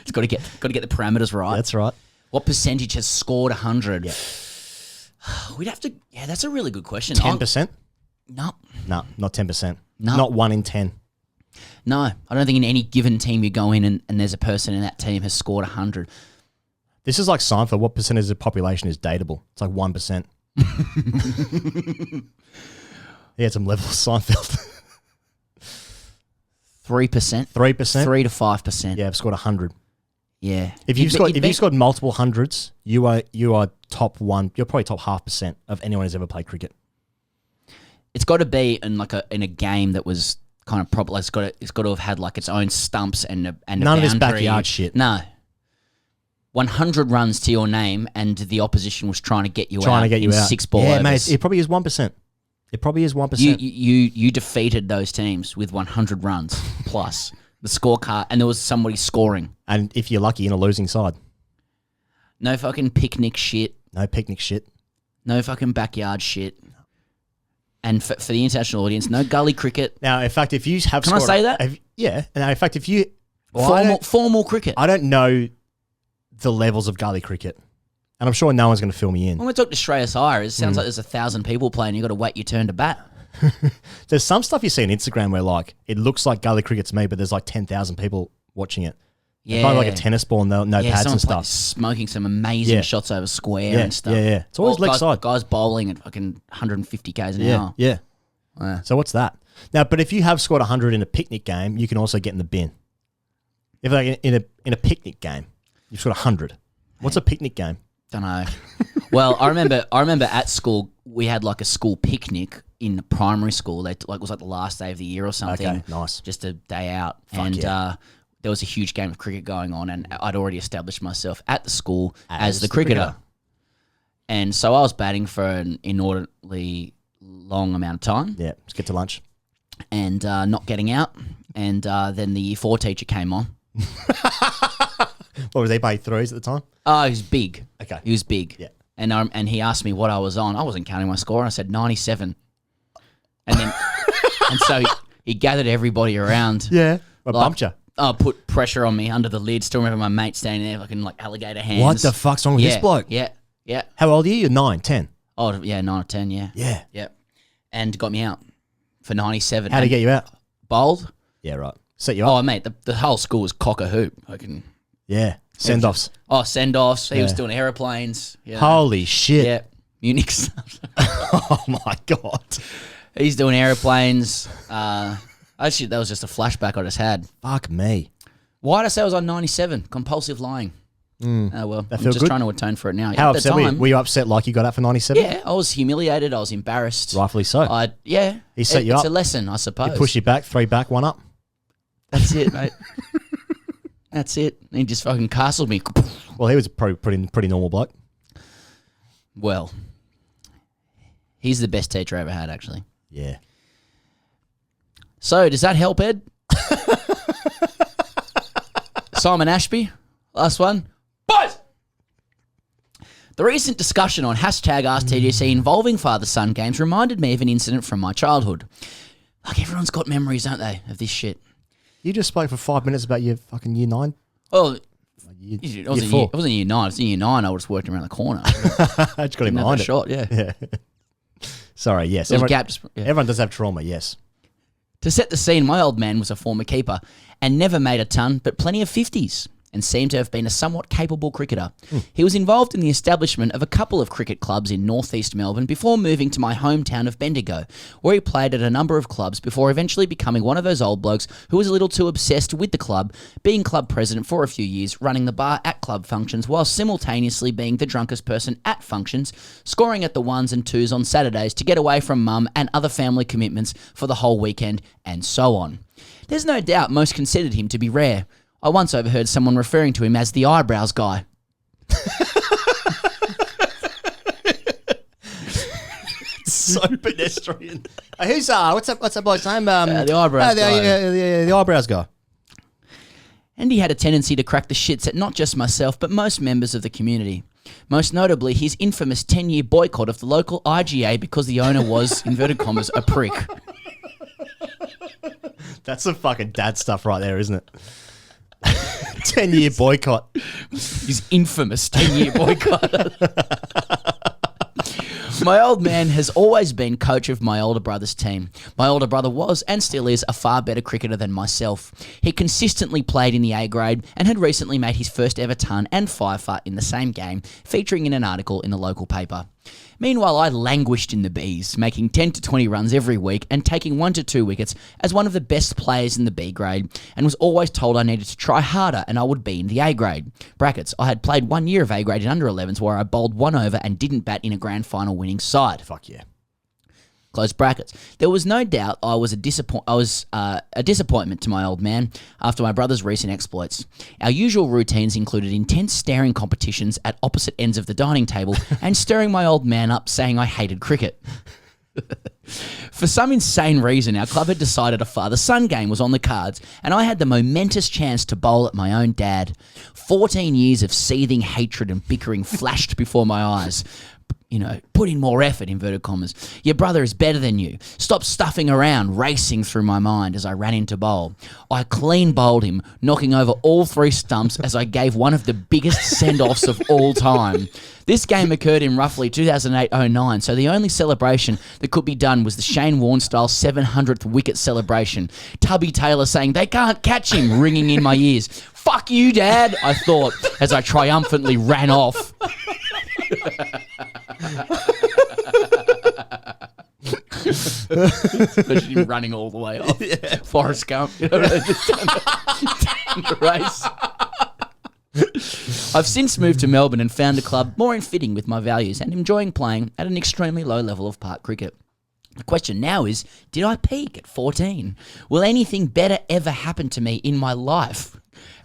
C: It's got to get the parameters right.
H: That's right.
C: What percentage has scored 100?
H: Yeah.
C: We'd have to. Yeah, that's a really good question.
H: 10%?
C: No,
H: No, not 10%.
C: No.
H: Not 1 in 10.
C: no. I don't think in any given team you go in and there's a person in that team has scored 100.
H: This is like Seinfeld. What percentage of the population is dateable? It's like 1%. He had some level of Seinfeld.
C: 3%.
H: 3%?
C: 3 to 5%.
H: Yeah, I've scored 100.
C: Yeah.
H: If you've scored multiple hundreds, you are top one. You're probably top 0.5% of anyone who's ever played cricket.
C: It's got to be in a game that was kind of proper. Like it's got to have had like its own stumps and a
H: None of this
C: boundary.
H: backyard shit.
C: No. 100 runs to your name, and the opposition was trying to get you
H: Trying
C: out
H: to get you
C: in
H: out.
C: 6 ball
H: Yeah,
C: overs.
H: mate. It probably is 1%. It probably is 1%.
C: You defeated those teams with 100 runs plus the scorecard, and there was somebody scoring.
H: And if you're lucky, in a losing side.
C: No fucking picnic shit.
H: No picnic shit.
C: No fucking backyard shit. And for the international audience, no gully cricket.
H: Now, in fact, if you have
C: Can I
H: scored...
C: say that?
H: Yeah. Now, in fact, if you... Well,
C: Formal cricket.
H: I don't know the levels of gully cricket. And I'm sure no one's going to fill me in.
C: When we talk to Shreyas Iyer, it sounds like there's 1,000 people playing. You've got to wait your turn to bat.
H: There's some stuff you see on Instagram where, like, it looks like gully cricket to me, but there's like 10,000 people watching it.
C: Yeah.
H: It's kind of like a tennis ball, no pads
C: someone
H: and stuff.
C: smoking some amazing shots over square and stuff.
H: Yeah. It's always leg
C: guys,
H: side.
C: Guys bowling at fucking 150 k's an hour.
H: Yeah. So what's that? Now, but if you have scored 100 in a picnic game, you can also get in the bin. If like in a picnic game, you've scored 100. What's a picnic game?
C: Don't know. Well, I remember at school we had like a school picnic in primary school. It was like the last day of the year or something.
H: Okay, nice.
C: Just a day out,
H: Fuck yeah.
C: There was a huge game of cricket going on, and I'd already established myself at the school as the cricketer. And so I was batting for an inordinately long amount of time.
H: Yeah, let's get to lunch.
C: And not getting out. And then the year 4 teacher came on.
H: What was he playing threes at the time?
C: Oh, he was big.
H: Okay.
C: He was big.
H: Yeah.
C: And he asked me what I was on. I wasn't counting my score. And I said 97. And then, and so he gathered everybody around.
H: Yeah.
C: Like,
H: Bumped you.
C: put pressure on me under the lid. Still remember my mate standing there fucking like alligator hands.
H: What the fuck's wrong with this bloke?
C: Yeah.
H: How old are you? You're 9, 10.
C: Oh, yeah, 9 or 10, yeah.
H: Yeah.
C: And got me out for 97.
H: How'd he get you out?
C: Bowled.
H: Yeah, right. Set you up.
C: Oh, mate, the whole school was cock a hoop.
H: Yeah. Send-offs.
C: Send-offs. He was
H: Yeah.
C: doing aeroplanes.
H: Holy shit.
C: Yeah. Munich stuff.
H: Oh, my God.
C: He's doing aeroplanes. Actually, that was just a flashback I just had.
H: Fuck me.
C: Why did I say I was on 97? Compulsive lying. Oh, well, I'm
H: feel
C: just
H: good?
C: trying to atone for it now.
H: How
C: At the
H: upset were you?
C: time,
H: Were you upset like you got out for 97?
C: Yeah, I was humiliated. I was embarrassed.
H: Rightfully so.
C: He
H: set you
C: It's
H: up.
C: a lesson, I suppose.
H: He pushed you back, 3 back, 1 up.
C: That's it, mate. That's it. He just fucking castled me.
H: Well, he was probably pretty normal bloke.
C: Well, he's the best teacher I ever had, actually.
H: Yeah.
C: So, does that help, Ed? Simon Ashby, last one. Boys! The recent discussion on #AskTGC involving father-son games reminded me of an incident from my childhood. Like, everyone's got memories, don't they, of this shit?
H: You just spoke for 5 minutes about your fucking year 9.
C: Well,
H: Year,
C: it wasn't
H: year 4.
C: in year 9. It was in year 9. I was working around the corner.
H: I just got him
C: Didn't have
H: behind
C: a
H: it.
C: shot, yeah.
H: Yeah. Sorry, yes.
C: There was a
H: Everyone,
C: gap.
H: everyone does have trauma, yes.
C: To set the scene, my old man was a former keeper and never made a ton, but plenty of 50s, and seemed to have been a somewhat capable cricketer. He was involved in the establishment of a couple of cricket clubs in northeast Melbourne before moving to my hometown of Bendigo, where he played at a number of clubs before eventually becoming one of those old blokes who was a little too obsessed with the club, being club president for a few years, running the bar at club functions while simultaneously being the drunkest person at functions, scoring at the 1s and 2s on Saturdays to get away from mum and other family commitments for the whole weekend, and so on. There's no doubt most considered him to be rare. I once overheard someone referring to him as the eyebrows guy.
H: So pedestrian. Who's what's that bloke's name?
C: The eyebrows guy.
H: The eyebrows guy.
C: And he had a tendency to crack the shits at not just myself, but most members of the community. Most notably, his infamous 10-year boycott of the local IGA because the owner was, inverted commas, a prick.
H: That's some fucking dad stuff right there, isn't it? 10-year boycott.
C: His infamous 10-year boycott. My old man has always been coach of my older brother's team. My older brother was, and still is, a far better cricketer than myself. He consistently played in the A grade and had recently made his first ever ton and fifer in the same game, featuring in an article in the local paper. Meanwhile, I languished in the Bs, making 10 to 20 runs every week and taking 1 to 2 wickets as one of the best players in the B grade, and was always told I needed to try harder and I would be in the A grade. Brackets, I had played 1 year of A grade in under 11s where I bowled 1 over and didn't bat in a grand final winning side.
H: Fuck yeah.
C: Close brackets. There was no doubt I was a disappointment to my old man after my brother's recent exploits. Our usual routines included intense staring competitions at opposite ends of the dining table and stirring my old man up saying I hated cricket. For some insane reason, our club had decided a father-son game was on the cards, and I had the momentous chance to bowl at my own dad. 14 years of seething hatred and bickering flashed before my eyes. You know, put in more effort, inverted commas. Your brother is better than you. Stop stuffing around, racing through my mind as I ran into bowl. I clean bowled him, knocking over all 3 stumps as I gave one of the biggest send-offs of all time. This game occurred in roughly 2008-09, so the only celebration that could be done was the Shane Warne-style 700th wicket celebration. Tubby Taylor saying, "They can't catch him," ringing in my ears. "Fuck you, Dad," I thought, as I triumphantly ran off. Imagine him running all the way off. Yeah. Forrest Gump. You know, just down the race. I've since moved to Melbourne and found a club more in fitting with my values and enjoying playing at an extremely low level of park cricket. The question now is, did I peak at 14? Will anything better ever happen to me in my life?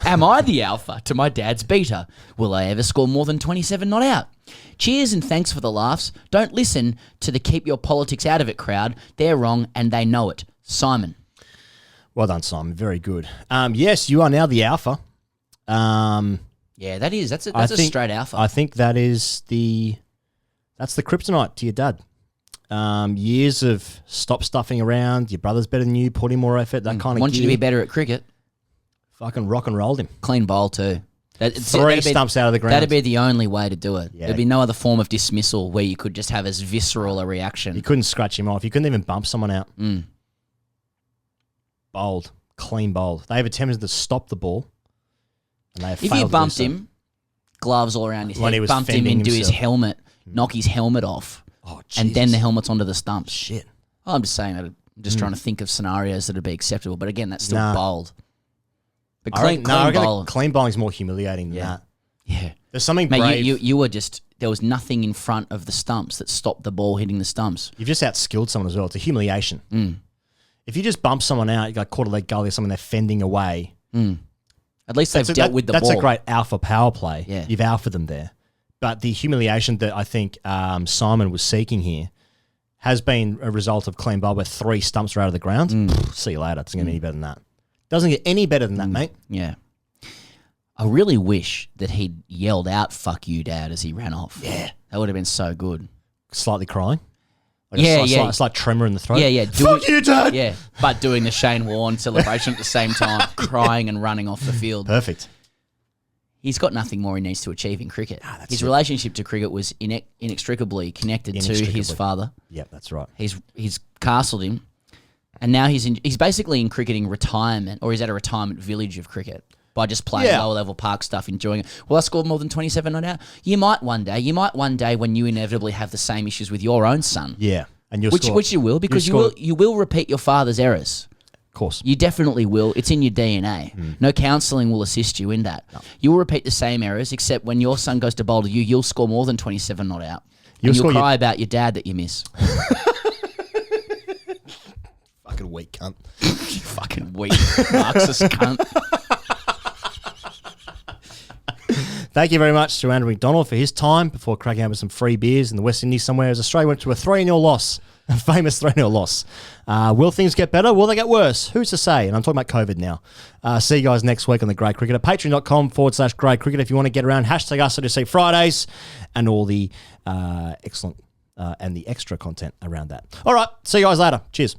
C: Am I the alpha to my dad's beta? Will I ever score more than 27 not out? Cheers and thanks for the laughs. Don't listen to the keep your politics out of it crowd. They're wrong and they know it. Simon.
H: Well done, Simon. Very good. Yes, you are now the alpha.
C: Yeah, that is. That's a straight alpha.
H: I think that's the kryptonite to your dad. Years of stop stuffing around. Your brother's better than you. Put in more effort. That kind of.
C: Want you to be better at cricket.
H: Fucking rock and rolled him.
C: Clean bowl too.
H: Three stumps out of the ground.
C: That'd be the only way to do it.
H: Yeah.
C: There'd be no other form of dismissal where you could just have as visceral a reaction.
H: You couldn't scratch him off. You couldn't even bump someone out. Bowled. Clean bowled. They have attempted to stop the ball. And they have
C: If you bumped him, gloves all around his
H: When he
C: head,
H: was
C: bumped him
H: fending
C: into his
H: himself.
C: helmet, knock his helmet off,
H: Oh,
C: and then
H: Jesus.
C: the helmet's onto the stumps.
H: Shit.
C: I'm just saying that. I'm just trying to think of scenarios that would be acceptable. But again, that's still
H: Nah.
C: bold. But
H: I reckon,
C: clean
H: no, clean bowling is more humiliating than that.
C: Yeah.
H: There's something
C: Mate,
H: brave.
C: you were just, there was nothing in front of the stumps that stopped the ball hitting the stumps.
H: You've just outskilled someone as well. It's a humiliation. If you just bump someone out, you got caught a leg gully or something, they're fending away.
C: At least they've dealt with the ball.
H: That's a great alpha power play.
C: Yeah.
H: You've alphaed them there. But the humiliation that I think Simon was seeking here has been a result of clean bowl where 3 stumps are out of the ground. See you later. It doesn't get any better than that. Doesn't get any better than that, mate.
C: Yeah. I really wish that he'd yelled out, "Fuck you, Dad," as he ran off.
H: Yeah.
C: That would have been so good.
H: Slightly crying. Like
C: Yeah,
H: a slight tremor in the throat.
C: Yeah.
H: Fuck you, Dad!
C: Yeah. But doing the Shane Warne celebration at the same time, crying and running off the field.
H: Perfect.
C: He's got nothing more he needs to achieve in cricket.
H: that's
C: His
H: it.
C: relationship to cricket was inextricably connected to his father.
H: Yep, that's right.
C: He's castled him, and now he's basically in cricketing retirement, or he's at a retirement village of cricket by just playing lower level park stuff, enjoying it. Well, I scored more than 27 not out. You might one day when you inevitably have the same issues with your own son.
H: Yeah. And
C: Which you will, because you will repeat your father's errors.
H: Of course.
C: You definitely will. It's in your DNA. No counselling will assist you in that. No. You will repeat the same errors, except when your son goes to bowl to you, you'll score more than 27 not out. You'll cry about your dad that you miss.
H: Fucking weak cunt.
C: You fucking weak Marxist cunt.
H: Thank you very much to Andrew McDonald for his time before cracking out with some free beers in the West Indies somewhere as Australia went to a 3-0 loss, a famous 3-0 loss. Will things get better? Will they get worse? Who's to say? And I'm talking about COVID now. See you guys next week on The Grey Cricketer. Patreon.com/Grey Cricketer if you want to get around. Hashtag AskTGC Fridays and all the excellent and the extra content around that. All right. See you guys later. Cheers.